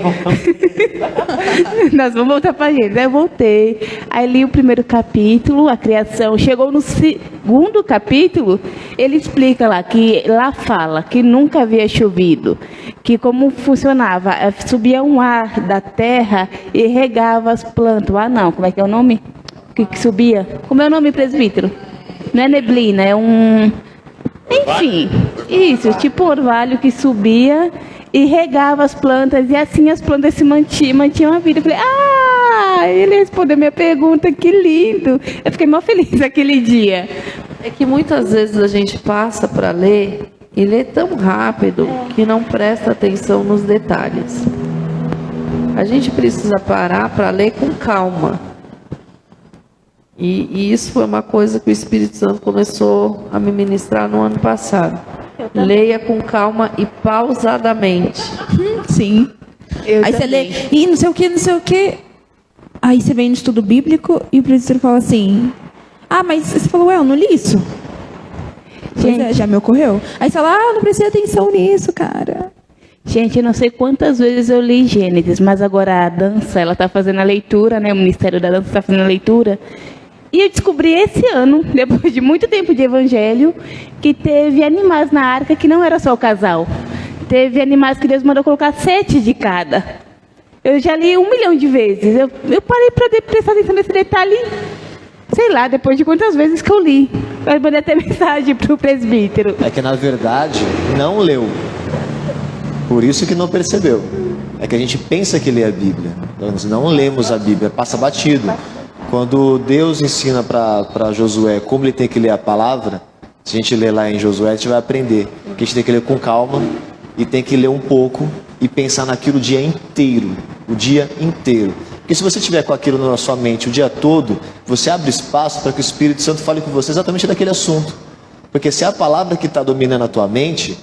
Nós vamos voltar para Gênesis. Aí eu voltei. Aí li o primeiro capítulo, a criação. Chegou no segundo capítulo, ele explica lá, que lá fala que nunca havia chovido. Que como funcionava, subia um ar da terra e regava as plantas. Ah, não, como é que é o nome? Que subia? Como é o nome, presbítero? Não é neblina, é um... Enfim, isso, tipo um orvalho que subia e regava as plantas, e assim as plantas se mantinham a vida. Eu falei, ele respondeu minha pergunta, que lindo. Eu fiquei mó feliz aquele dia. É que muitas vezes a gente passa para ler e lê tão rápido que não presta atenção nos detalhes. A gente precisa parar para ler com calma. E isso foi uma coisa que o Espírito Santo começou a me ministrar no ano passado. Leia com calma e pausadamente. Sim. Aí você lê, e não sei o que. Aí você vem no estudo bíblico e o professor fala assim, mas você falou, eu não li isso. Pois é, já me ocorreu. Aí você fala, não prestei atenção nisso, cara. Gente, eu não sei quantas vezes eu li Gênesis, mas agora a dança, ela está fazendo a leitura, né? O Ministério da Dança está fazendo a leitura. E eu descobri esse ano, depois de muito tempo de evangelho, que teve animais na arca que não era só o casal. Teve animais que Deus mandou colocar 7 de cada. Eu já li 1 milhão de vezes. Eu parei para prestar atenção nesse detalhe, sei lá, depois de quantas vezes que eu li. Eu mandei até mensagem para o presbítero. É que, na verdade, não leu. Por isso que não percebeu. É que a gente pensa que lê a Bíblia. Nós não lemos a Bíblia, passa batido. Quando Deus ensina para Josué como ele tem que ler a palavra, se a gente ler lá em Josué, a gente vai aprender que a gente tem que ler com calma e tem que ler um pouco e pensar naquilo o dia inteiro. O dia inteiro. Porque se você tiver com aquilo na sua mente o dia todo, você abre espaço para que o Espírito Santo fale com você exatamente daquele assunto. Porque se é a palavra que está dominando a tua mente,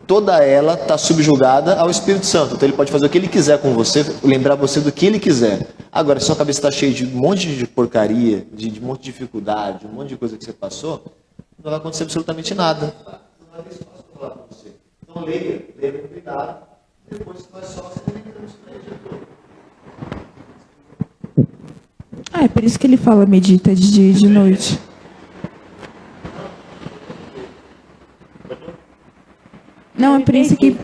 toda ela está subjugada ao Espírito Santo. Então ele pode fazer o que ele quiser com você, lembrar você do que ele quiser. Agora, se sua cabeça está cheia de um monte de porcaria, de um monte de dificuldade, um monte de coisa que você passou, não vai acontecer absolutamente nada. Não vai ter espaço para falar com você. Então leia com cuidado, depois você vai só se alimentando isso para ele. É por isso que ele fala medita de dia e de noite. Não, é por isso que...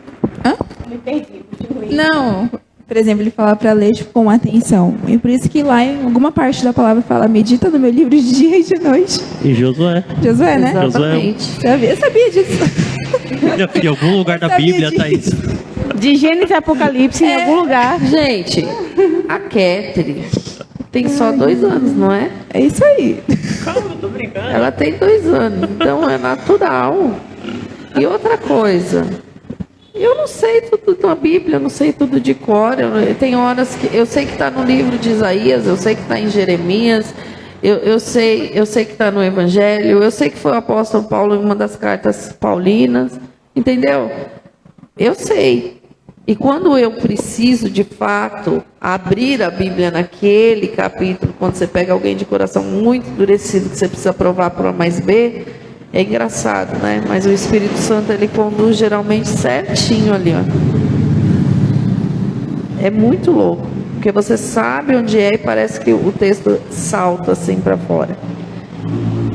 Me perdi. Não, por exemplo, ele fala para ler com atenção. E por isso que lá em alguma parte da palavra fala medita no meu livro de dia e de noite. E Josué. Josué, né? Exatamente. Eu sabia disso. Em algum lugar da Bíblia está isso. De Gênesis e Apocalipse, em algum lugar. Gente, a Catherine tem só 2 anos, não é? É isso aí. Calma, eu tô brincando. Ela tem 2 anos, então é natural. E outra coisa, eu não sei tudo da Bíblia, eu não sei tudo de cor. Tem horas que eu sei que está no livro de Isaías, eu sei que está em Jeremias, eu sei que está no Evangelho, eu sei que foi o apóstolo Paulo em uma das cartas paulinas, entendeu? Eu sei. E quando eu preciso, de fato, abrir a Bíblia naquele capítulo, quando você pega alguém de coração muito endurecido, que você precisa provar por A mais B, é engraçado, né? Mas o Espírito Santo, ele conduz geralmente certinho ali, ó. É muito louco, porque você sabe onde é e parece que o texto salta assim para fora.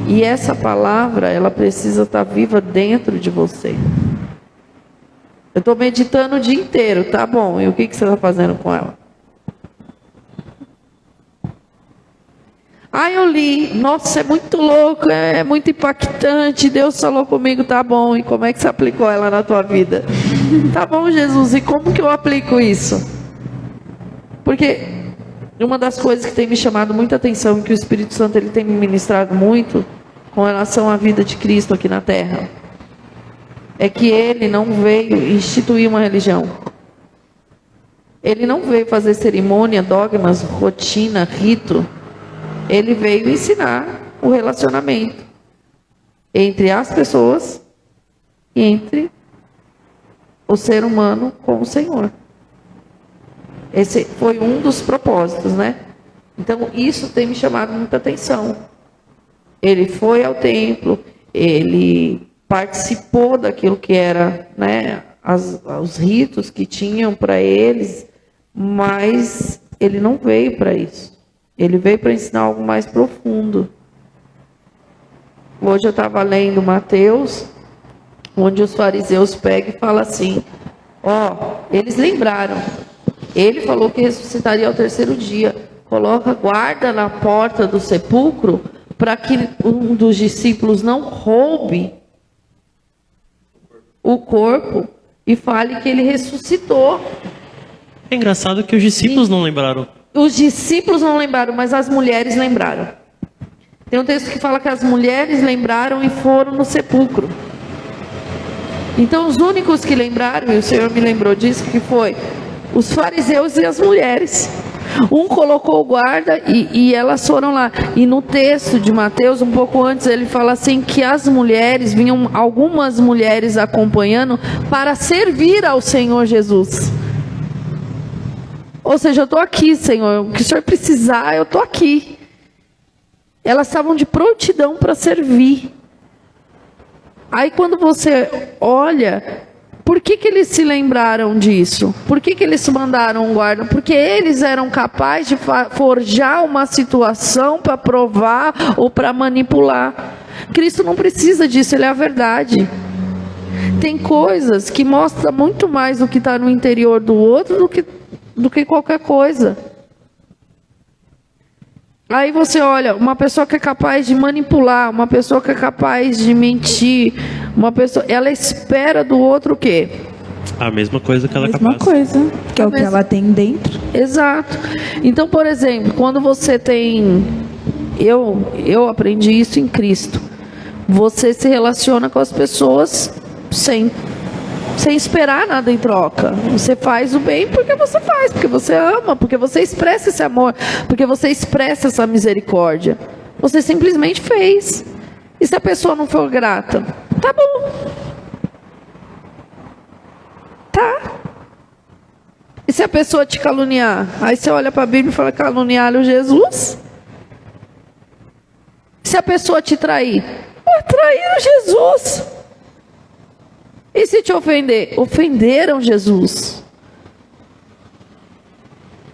E essa palavra, ela precisa estar viva dentro de você. Eu estou meditando o dia inteiro, tá bom? E o que você está fazendo com ela? Eu li, nossa, é muito louco, é muito impactante, Deus falou comigo, tá bom, e como é que você aplicou ela na tua vida? Tá bom, Jesus, e como que eu aplico isso? Porque uma das coisas que tem me chamado muita atenção, que o Espírito Santo ele tem me ministrado muito, com relação à vida de Cristo aqui na Terra, é que ele não veio instituir uma religião. Ele não veio fazer cerimônia, dogmas, rotina, rito. Ele veio ensinar o relacionamento entre as pessoas e entre o ser humano com o Senhor. Esse foi um dos propósitos, né? Então, isso tem me chamado muita atenção. Ele foi ao templo, ele participou daquilo que era, né, os ritos que tinham para eles, mas ele não veio para isso. Ele veio para ensinar algo mais profundo. Hoje eu estava lendo Mateus, onde os fariseus pegam e falam assim, eles lembraram, ele falou que ressuscitaria ao terceiro dia, coloca guarda na porta do sepulcro, para que um dos discípulos não roube o corpo e fale que ele ressuscitou. É engraçado que os discípulos não lembraram. Os discípulos não lembraram, mas as mulheres lembraram. Tem um texto que fala que as mulheres lembraram e foram no sepulcro. Então, os únicos que lembraram, e o Senhor me lembrou disso, que foi os fariseus e as mulheres. Um colocou o guarda e elas foram lá. E no texto de Mateus, um pouco antes, ele fala assim que as mulheres, vinham algumas mulheres acompanhando para servir ao Senhor Jesus. Ou seja, eu estou aqui, Senhor, o que o Senhor precisar, eu estou aqui. Elas estavam de prontidão para servir. Aí quando você olha, por que eles se lembraram disso? Por que eles mandaram um guarda? Porque eles eram capazes de forjar uma situação para provar ou para manipular. Cristo não precisa disso, ele é a verdade. Tem coisas que mostram muito mais o que está no interior do outro do que qualquer coisa. Aí você olha, uma pessoa que é capaz de manipular, uma pessoa que é capaz de mentir, uma pessoa, ela espera do outro o quê? A mesma coisa que ela é Mesma capaz. coisa, que é o que ela tem dentro. Exato. Então, por exemplo, quando você tem... Eu aprendi isso em Cristo. Você se relaciona com as pessoas sem esperar nada em troca. Você faz o bem porque você faz, porque você ama, porque você expressa esse amor, porque você expressa essa misericórdia. Você simplesmente fez. E se a pessoa não for grata? Tá bom. Tá. E se a pessoa te caluniar? Aí você olha para a Bíblia e fala, caluniaram Jesus? Se a pessoa te trair? Traíram Jesus. E se te ofender? Ofenderam Jesus.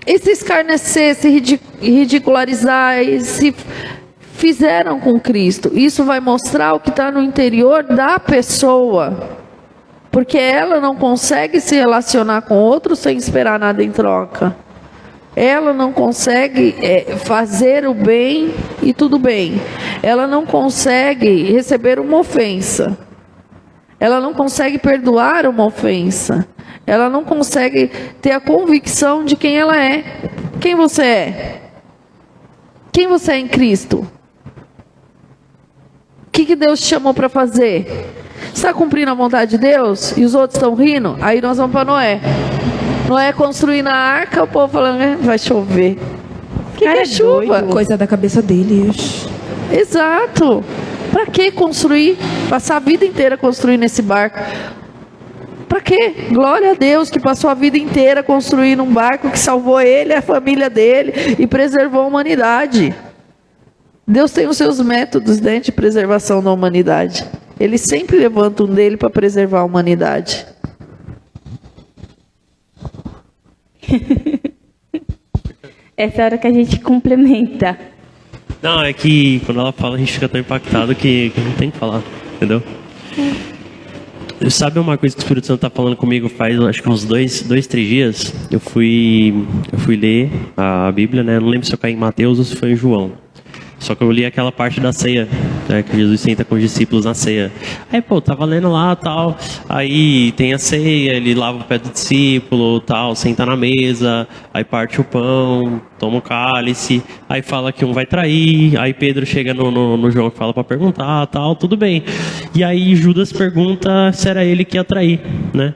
E se escarnecer, se ridicularizar, e se fizeram com Cristo? Isso vai mostrar o que está no interior da pessoa. Porque ela não consegue se relacionar com outros sem esperar nada em troca. Ela não consegue fazer o bem e tudo bem. Ela não consegue receber uma ofensa. Ela não consegue perdoar uma ofensa. Ela não consegue ter a convicção de quem ela é. Quem você é? Quem você é em Cristo? O que Deus te chamou para fazer? Você está cumprindo a vontade de Deus? E os outros estão rindo? Aí nós vamos para Noé. Noé construindo a arca, o povo falando, vai chover. O que é chuva? Coisa da cabeça dele. Exato. Para que construir? Passar a vida inteira construindo esse barco. Para quê? Glória a Deus que passou a vida inteira construindo um barco que salvou ele, a família dele e preservou a humanidade. Deus tem os seus métodos, né, de preservação da humanidade. Ele sempre levanta um dele para preservar a humanidade. Essa é a hora que a gente complementa. Não, é que quando ela fala a gente fica tão impactado que não tem que falar, entendeu? Sabe uma coisa que o Espírito Santo está falando comigo faz, acho que uns 2, 3 dias? Eu fui ler a Bíblia, né? Não lembro se eu caí em Mateus ou se foi em João. Só que eu li aquela parte da ceia, né, que Jesus senta com os discípulos na ceia. Aí, tava lendo lá, tal. Aí tem a ceia, ele lava o pé do discípulo, tal, senta na mesa. Aí parte o pão, toma o cálice. Aí fala que um vai trair. Aí Pedro chega no João e fala para perguntar, tal, tudo bem. E aí Judas pergunta se era ele que ia trair, né?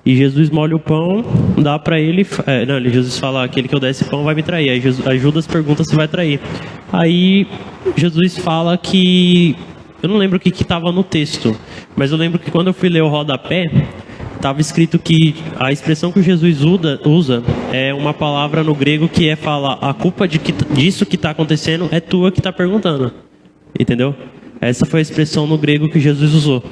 E Jesus molha o pão, dá para ele... Jesus fala, aquele que eu der esse pão vai me trair. Aí Judas pergunta se vai trair. Aí Jesus fala que... Eu não lembro o que estava no texto, mas eu lembro que quando eu fui ler o rodapé, estava escrito que a expressão que Jesus usa é uma palavra no grego que é falar, a culpa disso que está acontecendo é tua que está perguntando. Entendeu? Essa foi a expressão no grego que Jesus usou.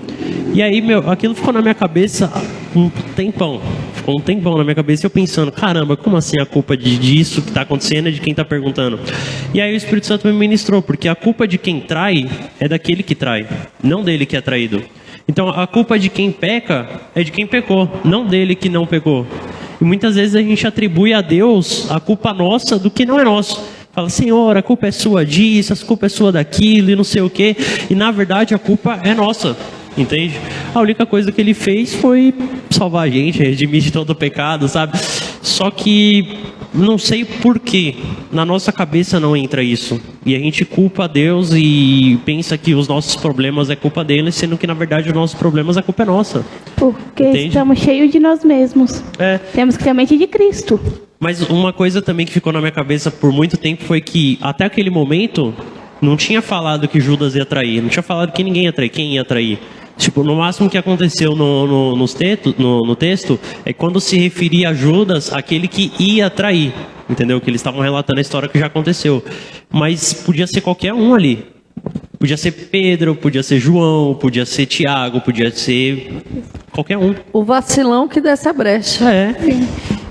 E aí, aquilo ficou na minha cabeça um tempão. Ficou um tempão na minha cabeça e eu pensando, caramba, como assim a culpa disso que está acontecendo é de quem está perguntando? E aí o Espírito Santo me ministrou, porque a culpa de quem trai é daquele que trai, não dele que é traído. Então a culpa de quem peca é de quem pecou, não dele que não pecou. E muitas vezes a gente atribui a Deus a culpa nossa do que não é nosso. Fala, Senhor, a culpa é sua disso, a culpa é sua daquilo e não sei o quê. E na verdade a culpa é nossa, entende? A única coisa que ele fez foi salvar a gente, redimir de todo o pecado, sabe? Só que não sei porquê, na nossa cabeça não entra isso. E a gente culpa a Deus e pensa que os nossos problemas é culpa dele, sendo que na verdade os nossos problemas a culpa é nossa. Porque entende? estamos cheios de nós mesmos. Temos que ter a mente de Cristo. Mas uma coisa também que ficou na minha cabeça por muito tempo foi que até aquele momento não tinha falado que Judas ia trair, não tinha falado que ninguém ia trair, quem ia trair. Tipo, no máximo que aconteceu no texto é quando se referia a Judas, aquele que ia trair, entendeu? Que eles estavam relatando a história que já aconteceu. Mas podia ser qualquer um ali. Podia ser Pedro, podia ser João, podia ser Tiago, podia ser qualquer um. O vacilão que desse a brecha.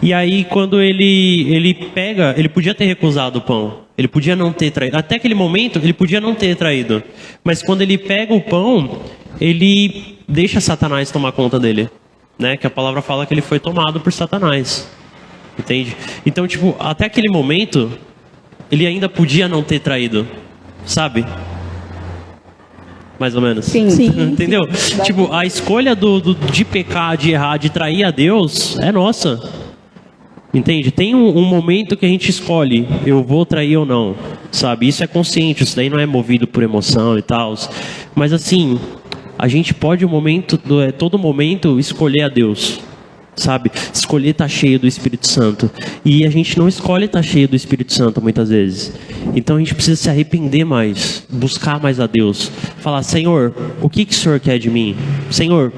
E aí, quando ele pega, ele podia ter recusado o pão. Ele podia não ter traído. Até aquele momento, ele podia não ter traído. Mas quando ele pega o pão, ele deixa Satanás tomar conta dele. Né? Que a palavra fala que ele foi tomado por Satanás. Entende? Então, tipo, até aquele momento, ele ainda podia não ter traído. Sabe? Mais ou menos. Sim. Entendeu? Tipo, a escolha de pecar, de errar, de trair a Deus é nossa. Entende? Tem um momento que a gente escolhe, eu vou trair ou não, sabe? Isso é consciente, isso daí não é movido por emoção e tal. Mas assim, a gente pode todo momento escolher a Deus, sabe? Escolher estar cheio do Espírito Santo. E a gente não escolhe estar cheio do Espírito Santo muitas vezes. Então a gente precisa se arrepender mais, buscar mais a Deus. Falar, Senhor, o que o Senhor quer de mim? Senhor,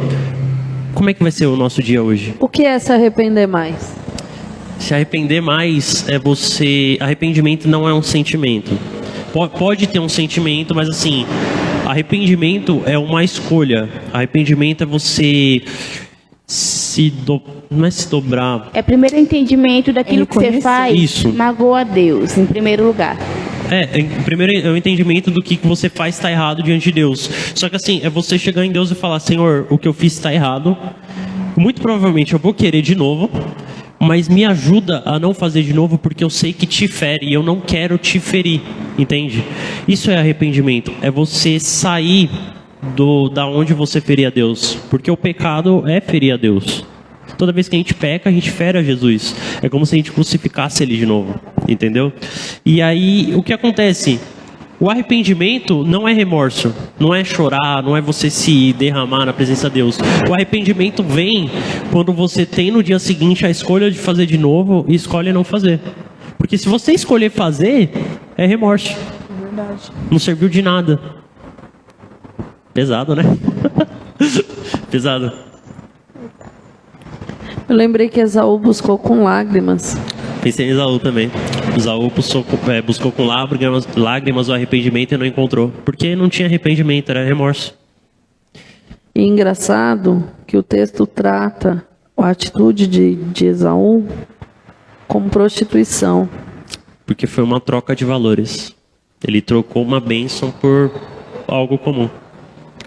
como é que vai ser o nosso dia hoje? O que é se arrepender mais? Se arrepender mais é você... Arrependimento não é um sentimento. Pode ter um sentimento, mas assim... Arrependimento é uma escolha. Arrependimento é você... Não é se dobrar... É primeiro entendimento daquilo que você faz. Isso. Magoa a Deus, em primeiro lugar. Primeiro é o entendimento do que você faz está errado diante de Deus. Só que assim, é você chegar em Deus e falar, Senhor, o que eu fiz está errado. Muito provavelmente eu vou querer de novo... Mas me ajuda a não fazer de novo porque eu sei que te fere e eu não quero te ferir, entende? Isso é arrependimento, é você sair da onde você feria a Deus, porque o pecado é ferir a Deus. Toda vez que a gente peca, a gente fere a Jesus. É como se a gente crucificasse ele de novo, entendeu? E aí, o que acontece? O arrependimento não é remorso, não é chorar, não é você se derramar na presença de Deus. O arrependimento vem quando você tem no dia seguinte a escolha de fazer de novo e escolhe não fazer. Porque se você escolher fazer, é remorso. Verdade. Não serviu de nada. Pesado, né? Pesado. Eu lembrei que Esaú buscou com lágrimas. Pensei em Esaú também. Esaú buscou com lágrimas o arrependimento e não encontrou. Porque não tinha arrependimento, era remorso. E engraçado que o texto trata a atitude de Esaú como prostituição. Porque foi uma troca de valores. Ele trocou uma bênção por algo comum.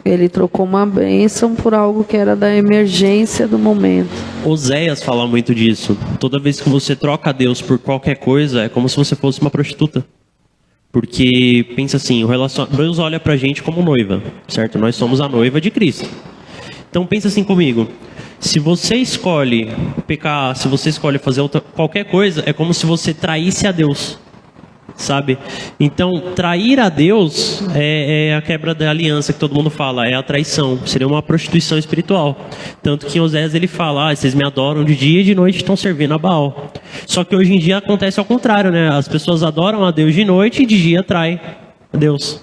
Ele trocou uma bênção por algo que era da emergência do momento. Oséias fala muito disso. Toda vez que você troca Deus por qualquer coisa, é como se você fosse uma prostituta. Porque, pensa assim, Deus olha pra gente como noiva, certo? Nós somos a noiva de Cristo. Então pensa assim comigo. Se você escolhe pecar, se você escolhe fazer qualquer coisa, é como se você traísse a Deus. Sabe? Então, trair a Deus é a quebra da aliança que todo mundo fala, é a traição, seria uma prostituição espiritual. Tanto que em Oséias ele fala, vocês me adoram de dia e de noite estão servindo a Baal. Só que hoje em dia acontece ao contrário, né? As pessoas adoram a Deus de noite e de dia traem a Deus.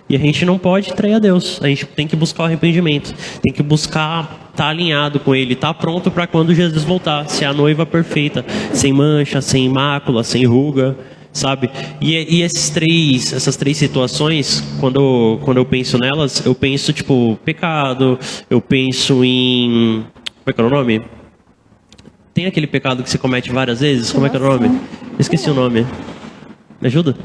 E a gente não pode trair a Deus, a gente tem que buscar o arrependimento, tem que buscar estar alinhado com Ele, estar pronto para quando Jesus voltar, ser a noiva perfeita, sem mancha, sem mácula, sem ruga, sabe? E essas três situações, quando eu penso nelas, eu penso, tipo, pecado, eu penso em... Como é que é o nome? Tem aquele pecado que você comete várias vezes? Como é que é o nome? Esqueci o nome. Me ajuda?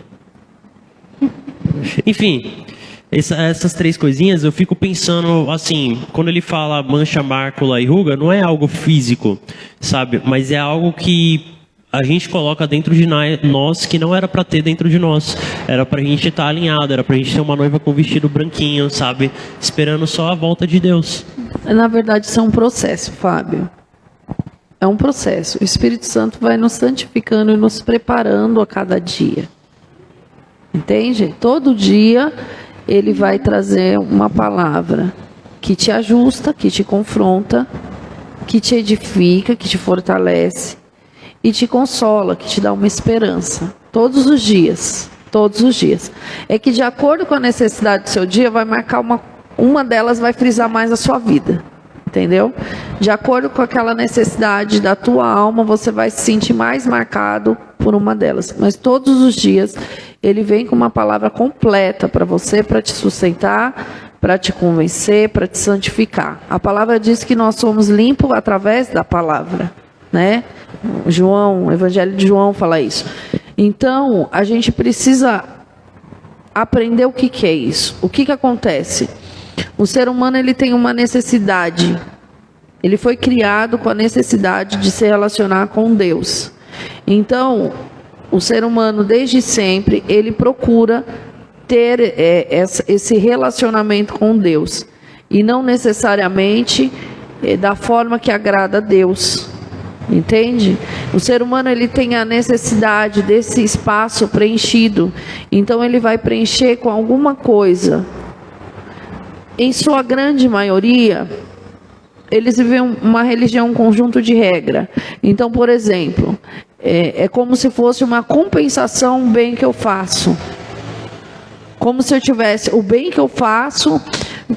Enfim, essas três coisinhas eu fico pensando assim, quando ele fala mancha, mácula e ruga, não é algo físico, sabe? Mas é algo que a gente coloca dentro de nós que não era para ter dentro de nós. Era pra gente estar alinhado, era pra gente ter uma noiva com vestido branquinho, sabe? Esperando só a volta de Deus. Na verdade, isso é um processo, Fábio. É um processo. O Espírito Santo vai nos santificando e nos preparando a cada dia. Entende? Todo dia ele vai trazer uma palavra que te ajusta, que te confronta, que te edifica, que te fortalece e te consola, que te dá uma esperança. Todos os dias. Todos os dias. É que de acordo com a necessidade do seu dia, vai marcar uma delas vai frisar mais a sua vida. Entendeu? De acordo com aquela necessidade da tua alma, você vai se sentir mais marcado por uma delas. Mas todos os dias, ele vem com uma palavra completa para você, para te sustentar, para te convencer, para te santificar. A palavra diz que nós somos limpos através da palavra, né? O Evangelho de João fala isso. Então, a gente precisa aprender o que é isso. O que acontece? O ser humano ele tem uma necessidade. Ele foi criado com a necessidade de se relacionar com Deus. Então, o ser humano desde sempre ele procura ter esse relacionamento com Deus e não necessariamente da forma que agrada a Deus. Entende? O ser humano ele tem a necessidade desse espaço preenchido. Então ele vai preencher com alguma coisa. Em sua grande maioria, eles vivem uma religião, um conjunto de regra. Então, por exemplo, é como se fosse uma compensação o bem que eu faço. Como se eu tivesse o bem que eu faço,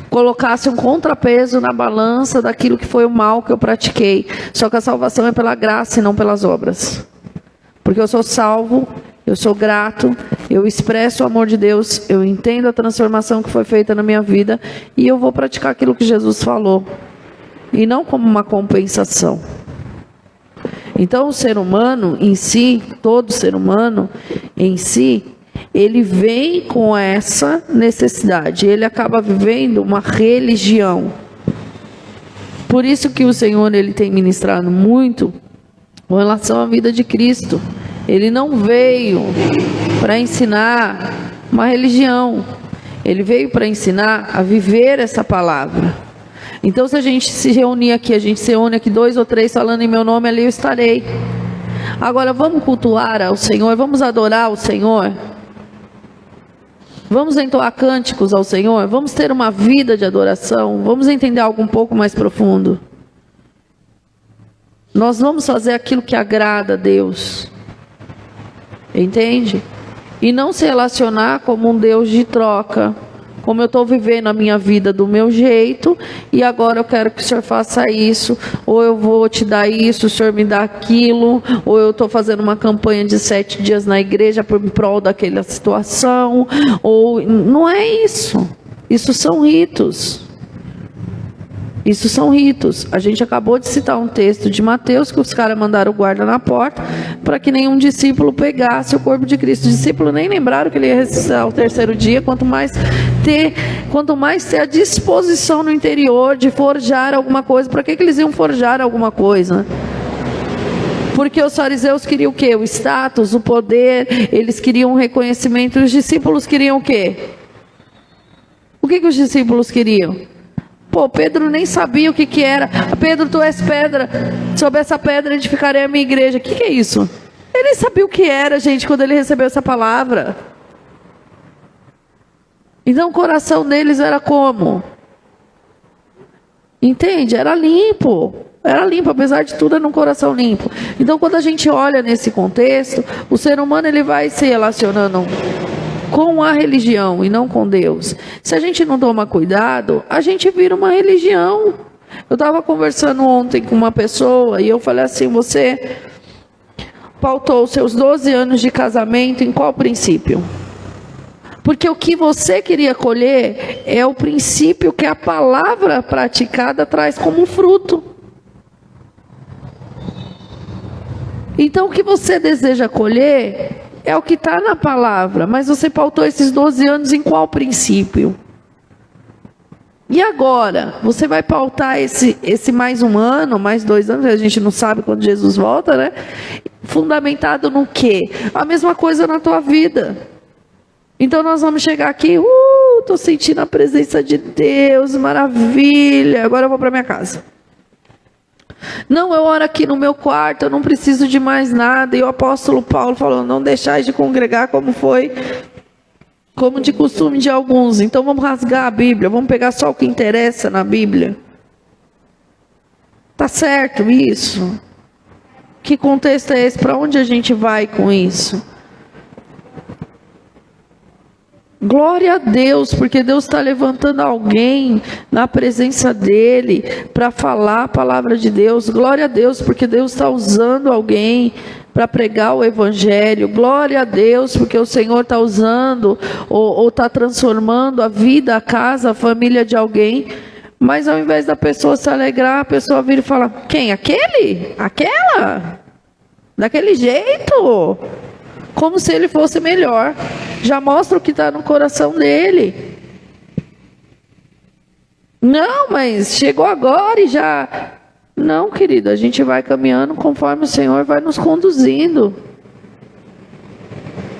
colocasse um contrapeso na balança daquilo que foi o mal que eu pratiquei. Só que a salvação é pela graça e não pelas obras. Porque eu sou salvo, eu sou grato, eu expresso o amor de Deus, eu entendo a transformação que foi feita na minha vida e eu vou praticar aquilo que Jesus falou. E não como uma compensação. Então o ser humano em si, todo ser humano em si, ele vem com essa necessidade, ele acaba vivendo uma religião. Por isso que o Senhor ele tem ministrado muito com relação à vida de Cristo. Ele não veio para ensinar uma religião, ele veio para ensinar a viver essa palavra. Então se a gente se reunir aqui, a gente se reúne aqui 2 ou 3 falando em meu nome, ali eu estarei. Agora vamos cultuar ao Senhor, vamos adorar ao Senhor. Vamos entoar cânticos ao Senhor, vamos ter uma vida de adoração, vamos entender algo um pouco mais profundo. Nós vamos fazer aquilo que agrada a Deus. Entende? E não se relacionar como um Deus de troca. Como eu estou vivendo a minha vida do meu jeito, e agora eu quero que o Senhor faça isso, ou eu vou te dar isso, o Senhor me dá aquilo, ou eu estou fazendo uma campanha de 7 dias na igreja por prol daquela situação, ou não é isso. Isso são ritos. Isso são ritos. A gente acabou de citar um texto de Mateus que os caras mandaram o guarda na porta para que nenhum discípulo pegasse o corpo de Cristo. Os discípulos nem lembraram que ele ia ressuscitar ao 3º dia, quanto mais ter a disposição no interior de forjar alguma coisa. Para que eles iam forjar alguma coisa? Porque os fariseus queriam o quê? O status, o poder, eles queriam o reconhecimento. Os discípulos queriam o quê? O que os discípulos queriam? Pô, Pedro nem sabia o que era. Pedro, tu és pedra. Sobre essa pedra edificarei a minha igreja. O que é isso? Ele nem sabia o que era, gente, quando ele recebeu essa palavra. Então o coração deles era como? Entende? Era limpo. Era limpo, apesar de tudo, era um coração limpo. Então quando a gente olha nesse contexto, o ser humano ele vai se relacionando com a religião e não com Deus. Se a gente não toma cuidado, a gente vira uma religião. Eu estava conversando ontem com uma pessoa e eu falei assim, pautou os seus 12 anos de casamento em qual princípio? Porque o que você queria colher é o princípio que a palavra praticada traz como fruto. Então, o que você deseja colher é o que está na palavra, mas você pautou esses 12 anos em qual princípio? E agora? Você vai pautar esse mais um ano, mais 2 anos, a gente não sabe quando Jesus volta, né? Fundamentado no quê? A mesma coisa na tua vida. Então nós vamos chegar aqui, estou sentindo a presença de Deus, maravilha, agora eu vou para minha casa. Não, eu oro aqui no meu quarto, eu não preciso de mais nada. E o apóstolo Paulo falou, não deixais de congregar como de costume de alguns. Então vamos rasgar a Bíblia, vamos pegar só o que interessa na Bíblia. Tá certo isso? Que contexto é esse? Para onde a gente vai com isso? Glória a Deus, porque Deus está levantando alguém na presença dEle para falar a palavra de Deus. Glória a Deus, porque Deus está usando alguém para pregar o Evangelho. Glória a Deus, porque o Senhor está usando ou está transformando a vida, a casa, a família de alguém. Mas ao invés da pessoa se alegrar, a pessoa vira e fala, quem? Aquele? Aquela? Daquele jeito? Como se ele fosse melhor. Já mostra o que está no coração dele. Não, mas chegou agora e já... Não, querido, a gente vai caminhando conforme o Senhor vai nos conduzindo.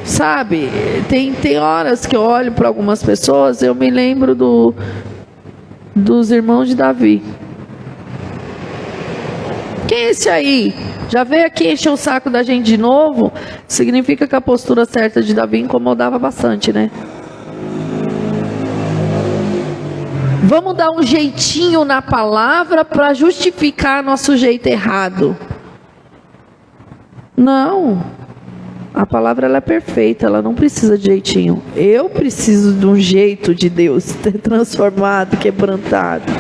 Sabe, tem horas que eu olho para algumas pessoas, eu me lembro dos irmãos de Davi. Quem é esse aí? Já veio aqui encher o saco da gente de novo? Significa que a postura certa de Davi incomodava bastante, né? Vamos dar um jeitinho na palavra para justificar nosso jeito errado. Não. A palavra ela é perfeita, ela não precisa de jeitinho. Eu preciso de um jeito de Deus ter transformado, quebrantado.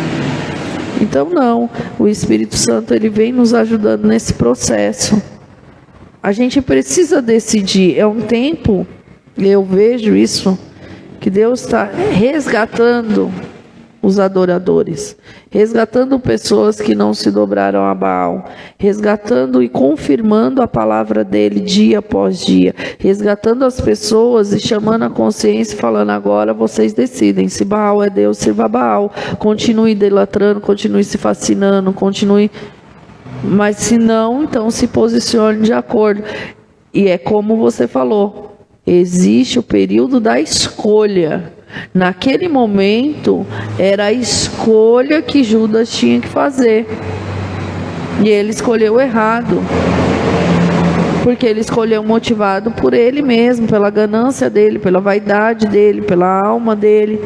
Então não, o Espírito Santo ele vem nos ajudando nesse processo. A gente precisa decidir, é um tempo, eu vejo isso, que Deus está resgatando os adoradores, resgatando pessoas que não se dobraram a Baal, resgatando e confirmando a palavra dele dia após dia, resgatando as pessoas e chamando a consciência, falando agora vocês decidem, se Baal é Deus, sirva Baal, continue idolatrando, continue se fascinando, continue, mas se não, então se posicione de acordo. E é como você falou, existe o período da escolha. Naquele momento, era a escolha que Judas tinha que fazer. E ele escolheu errado. Porque ele escolheu motivado por ele mesmo, pela ganância dele, pela vaidade dele, pela alma dele.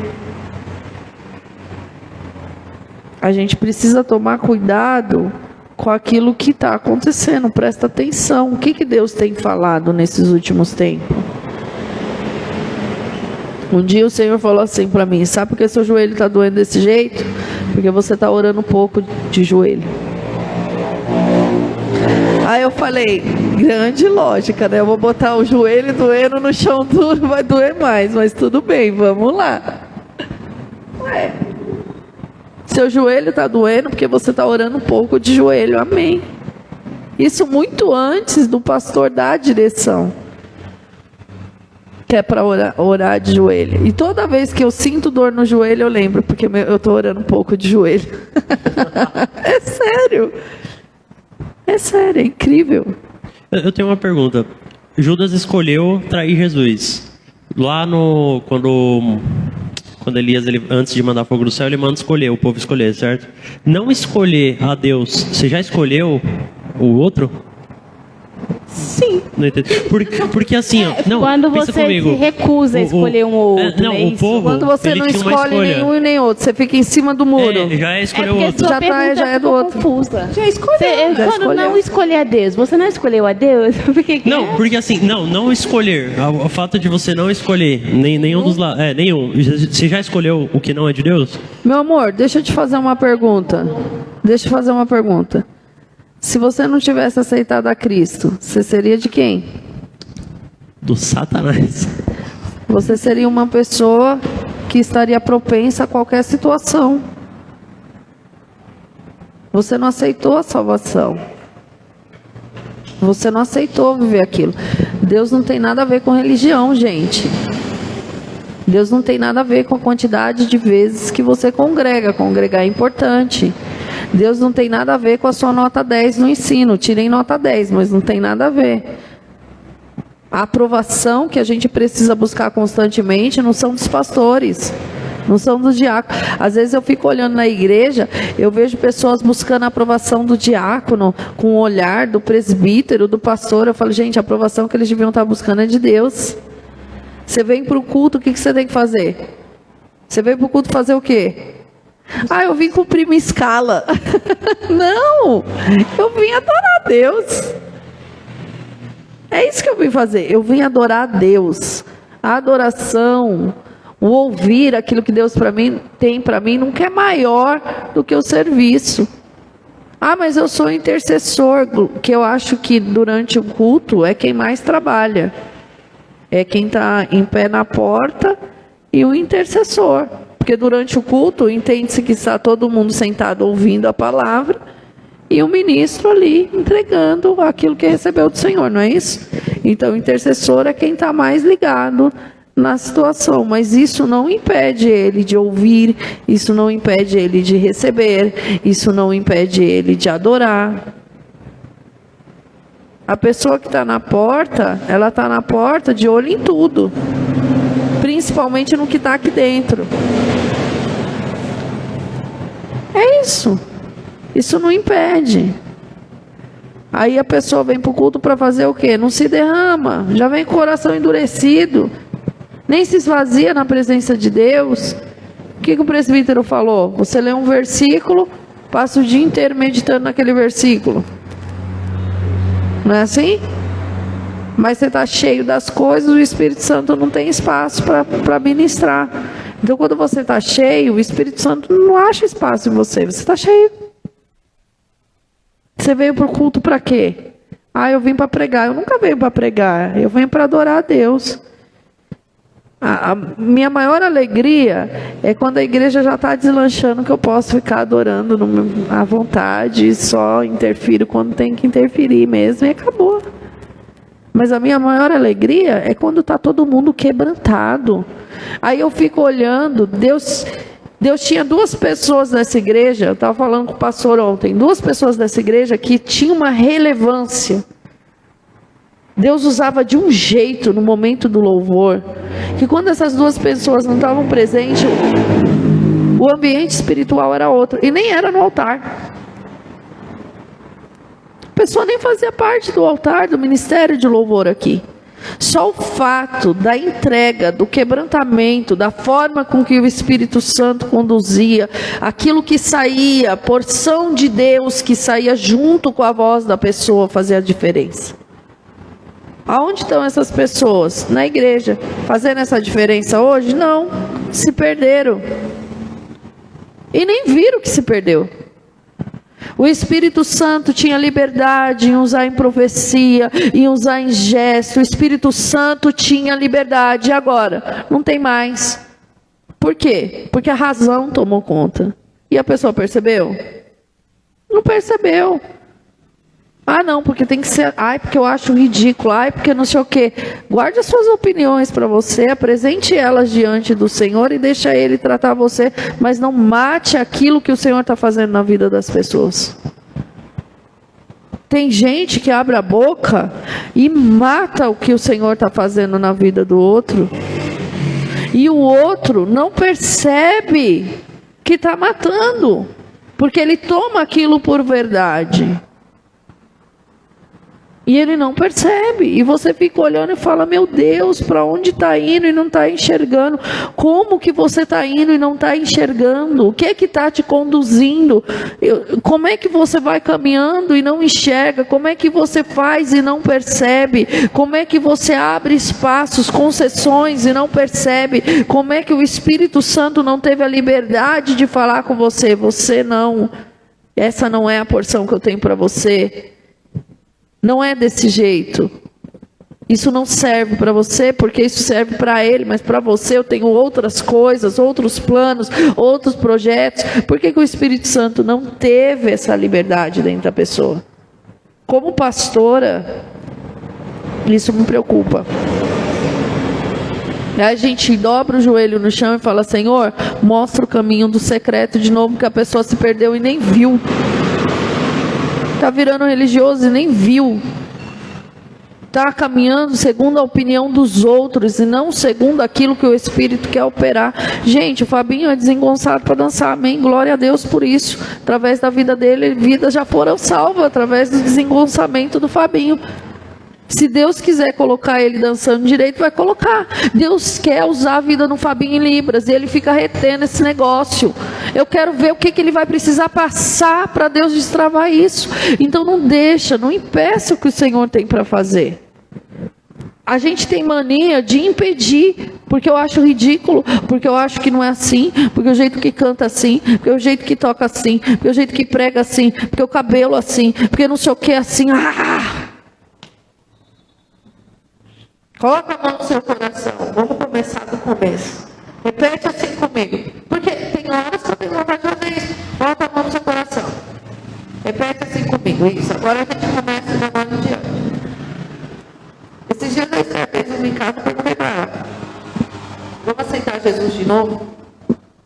A gente precisa tomar cuidado com aquilo que está acontecendo. Presta atenção. O que Deus tem falado nesses últimos tempos? Um dia o Senhor falou assim para mim, sabe por que seu joelho está doendo desse jeito? Porque você está orando um pouco de joelho. Aí eu falei, grande lógica, né? Eu vou botar o joelho doendo no chão duro, vai doer mais, mas tudo bem, vamos lá. Ué, seu joelho está doendo porque você está orando um pouco de joelho, amém. Isso muito antes do pastor dar a direção. Que é para orar de joelho. E toda vez que eu sinto dor no joelho, eu lembro, porque eu estou orando um pouco de joelho. É sério. É sério, é incrível. Eu tenho uma pergunta. Judas escolheu trair Jesus. Lá quando Elias, antes de mandar fogo do céu, ele manda escolher, o povo escolher, certo? Não escolher a Deus, você já escolheu o outro? Sim. Porque assim, ó, não, quando você comigo, se recusa a escolher um ou outro, não, é o isso? povo, Quando você não escolhe nenhum e nem outro, você fica em cima do muro. Já é escolher o porque outro. sua pergunta já é do ficou outro. confusa. Já escolheu. Quando escolheu. não escolher a Deus, você não escolheu a Deus? Não, porque assim, não escolher. O fato de você não escolher nenhum dos lados. Nenhum. Você já escolheu o que não é de Deus? Meu amor, deixa eu te fazer uma pergunta. Se você não tivesse aceitado a Cristo, você seria de quem? Do Satanás. Você seria uma pessoa que estaria propensa a qualquer situação. Você não aceitou a salvação. Você não aceitou viver aquilo. Deus não tem nada a ver com religião, gente. Deus não tem nada a ver com a quantidade de vezes que você congrega. Congregar é importante. Deus não tem nada a ver com a sua nota 10 no ensino. Tirem nota 10, mas não tem nada a ver. A aprovação que a gente precisa buscar constantemente não são dos pastores, não são dos diáconos. Às vezes eu fico olhando na igreja, eu vejo pessoas buscando a aprovação do diácono, com o olhar do presbítero, do pastor. Eu falo, gente, a aprovação que eles deviam estar buscando é de Deus. Você vem para o culto, o que você tem que fazer? Você veio para o culto fazer o quê? Ah, eu vim cumprir minha escala. Não, eu vim adorar a Deus. É isso que eu vim fazer. Eu vim adorar a Deus. A adoração, o ouvir aquilo que Deus tem para mim, nunca é maior do que o serviço. Ah, mas eu sou intercessor, que eu acho que durante o culto é quem mais trabalha. É quem está em pé na porta e o intercessor. Porque durante o culto, entende-se que está todo mundo sentado ouvindo a palavra e o ministro ali entregando aquilo que recebeu do Senhor, não é isso? Então, o intercessor é quem está mais ligado na situação. Mas isso não impede ele de ouvir, isso não impede ele de receber, isso não impede ele de adorar. A pessoa que está na porta, ela está na porta de olho em tudo. Principalmente no que está aqui dentro. É isso. Isso não impede. Aí a pessoa vem para o culto para fazer o quê? Não se derrama. Já vem com o coração endurecido. Nem se esvazia na presença de Deus. O que o presbítero falou? Você lê um versículo, passa o dia inteiro meditando naquele versículo. Não é assim? Mas você está cheio das coisas, o Espírito Santo não tem espaço para ministrar. Então, quando você está cheio, o Espírito Santo não acha espaço em você. Você está cheio. Você veio para o culto para quê? Ah, eu vim para pregar. Eu nunca venho para pregar. Eu venho para adorar a Deus. A minha maior alegria é quando a igreja já está deslanchando, que eu posso ficar adorando à vontade, só interfiro quando tem que interferir mesmo e acabou. Mas a minha maior alegria é quando está todo mundo quebrantado. Aí eu fico olhando, Deus tinha duas pessoas nessa igreja, eu estava falando com o pastor ontem, duas pessoas nessa igreja que tinham uma relevância. Deus usava de um jeito no momento do louvor, que quando essas duas pessoas não estavam presentes, o ambiente espiritual era outro, e nem era no altar. A pessoa nem fazia parte do altar, do ministério de louvor aqui. Só o fato da entrega, do quebrantamento, da forma com que o Espírito Santo conduzia, aquilo que saía, a porção de Deus que saía junto com a voz da pessoa, fazia a diferença. Aonde estão essas pessoas? Na igreja. Fazendo essa diferença hoje? Não. Se perderam. E nem viram que se perdeu. O Espírito Santo tinha liberdade em usar em profecia, em usar em gesto. O Espírito Santo tinha liberdade. E agora? Não tem mais. Por quê? Porque a razão tomou conta. E a pessoa percebeu? Não percebeu. Ah, não, porque tem que ser... Ai, porque eu acho ridículo. Ai, porque não sei o quê. Guarde as suas opiniões para você. Apresente elas diante do Senhor e deixa Ele tratar você. Mas não mate aquilo que o Senhor está fazendo na vida das pessoas. Tem gente que abre a boca e mata o que o Senhor está fazendo na vida do outro. E o outro não percebe que está matando. Porque ele toma aquilo por verdade. E ele não percebe. E você fica olhando e fala, meu Deus, para onde está indo e não está enxergando? Como que você está indo e não está enxergando? O que é que está te conduzindo? Como é que você vai caminhando e não enxerga? Como é que você faz e não percebe? Como é que você abre espaços, concessões e não percebe? Como é que o Espírito Santo não teve a liberdade de falar com você? Você não. essa não é a porção que eu tenho para você, não é desse jeito. Isso não serve para você, porque isso serve para ele, mas para você eu tenho outras coisas, outros planos, outros projetos. Por que o Espírito Santo não teve essa liberdade dentro da pessoa? Como pastora, isso me preocupa. Aí a gente dobra o joelho no chão e fala: Senhor, mostra o caminho do secreto de novo, que a pessoa se perdeu e nem viu. Está virando religioso e nem viu. Está caminhando segundo a opinião dos outros e não segundo aquilo que o Espírito quer operar. Gente, o Fabinho é desengonçado para dançar, amém? Glória a Deus por isso. Através da vida dele, vidas já foram salvas, através do desengonçamento do Fabinho. Se Deus quiser colocar ele dançando direito, vai colocar. Deus quer usar a vida no Fabinho em Libras, e ele fica retendo esse negócio. Eu quero ver o que ele vai precisar passar para Deus destravar isso. Então não deixa, não impeça o que o Senhor tem para fazer. A gente tem mania de impedir, porque eu acho ridículo, porque eu acho que não é assim, porque o jeito que canta assim, porque o jeito que toca assim, porque o jeito que prega assim, porque o cabelo assim, porque não sei o que assim. Coloca a mão no seu coração. Vamos começar do começo. Repete assim comigo. Porque tem horas que eu tenho vontade de fazer isso. Bota a mão no seu coração. Repete assim comigo. Isso. Agora a gente começa de agora em diante. Esses dias eu estava em casa e perguntei para ela: vamos aceitar Jesus de novo?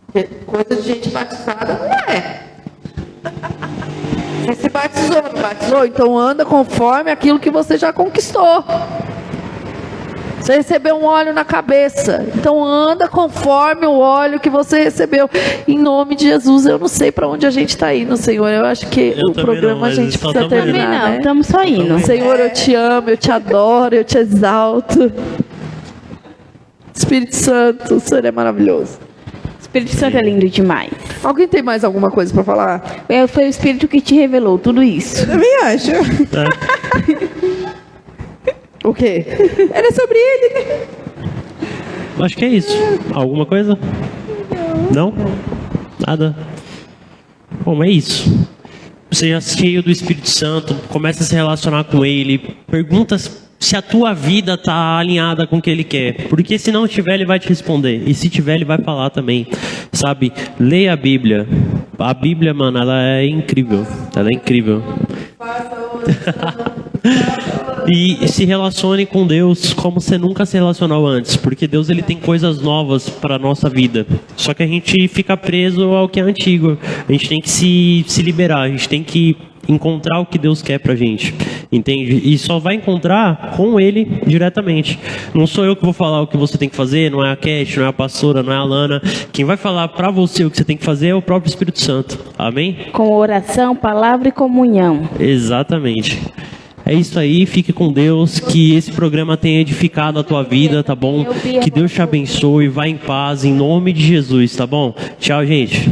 Porque coisa de gente batizada não é. Você se batizou, não batizou? Então anda conforme aquilo que você já conquistou. Você recebeu um óleo na cabeça, então anda conforme o óleo que você recebeu. Em nome de Jesus, eu não sei para onde a gente está indo, Senhor. Eu acho que o programa a gente precisa terminar, né? Estamos só indo. Senhor, eu te amo, eu te adoro, eu te exalto. Espírito Santo, o Senhor é maravilhoso. Espírito Santo é lindo demais. Alguém tem mais alguma coisa para falar? Foi o Espírito que te revelou tudo isso. Eu também acho. O quê? Era sobre ele, né? Acho que é isso. Alguma coisa? Não? Nada? Bom, é isso. Seja cheio do Espírito Santo, começa a se relacionar com Ele, pergunta se a tua vida está alinhada com o que Ele quer, porque se não tiver, Ele vai te responder, e se tiver, Ele vai falar também, sabe? Leia a Bíblia. A Bíblia, mano, ela é incrível. Ela é incrível. E se relacione com Deus como você nunca se relacionou antes, porque Deus ele tem coisas novas para a nossa vida, só que a gente fica preso ao que é antigo. A gente tem que se liberar, a gente tem que encontrar o que Deus quer pra gente, entende? E só vai encontrar com Ele diretamente. Não sou eu que vou falar o que você tem que fazer, não é a Cat, não é a pastora, não é a Lana. Quem vai falar pra você o que você tem que fazer é o próprio Espírito Santo. Amém? Com oração, palavra e comunhão. Exatamente. É isso aí, fique com Deus, que esse programa tenha edificado a tua vida, tá bom? Que Deus te abençoe, vá em paz, em nome de Jesus, tá bom? Tchau, gente.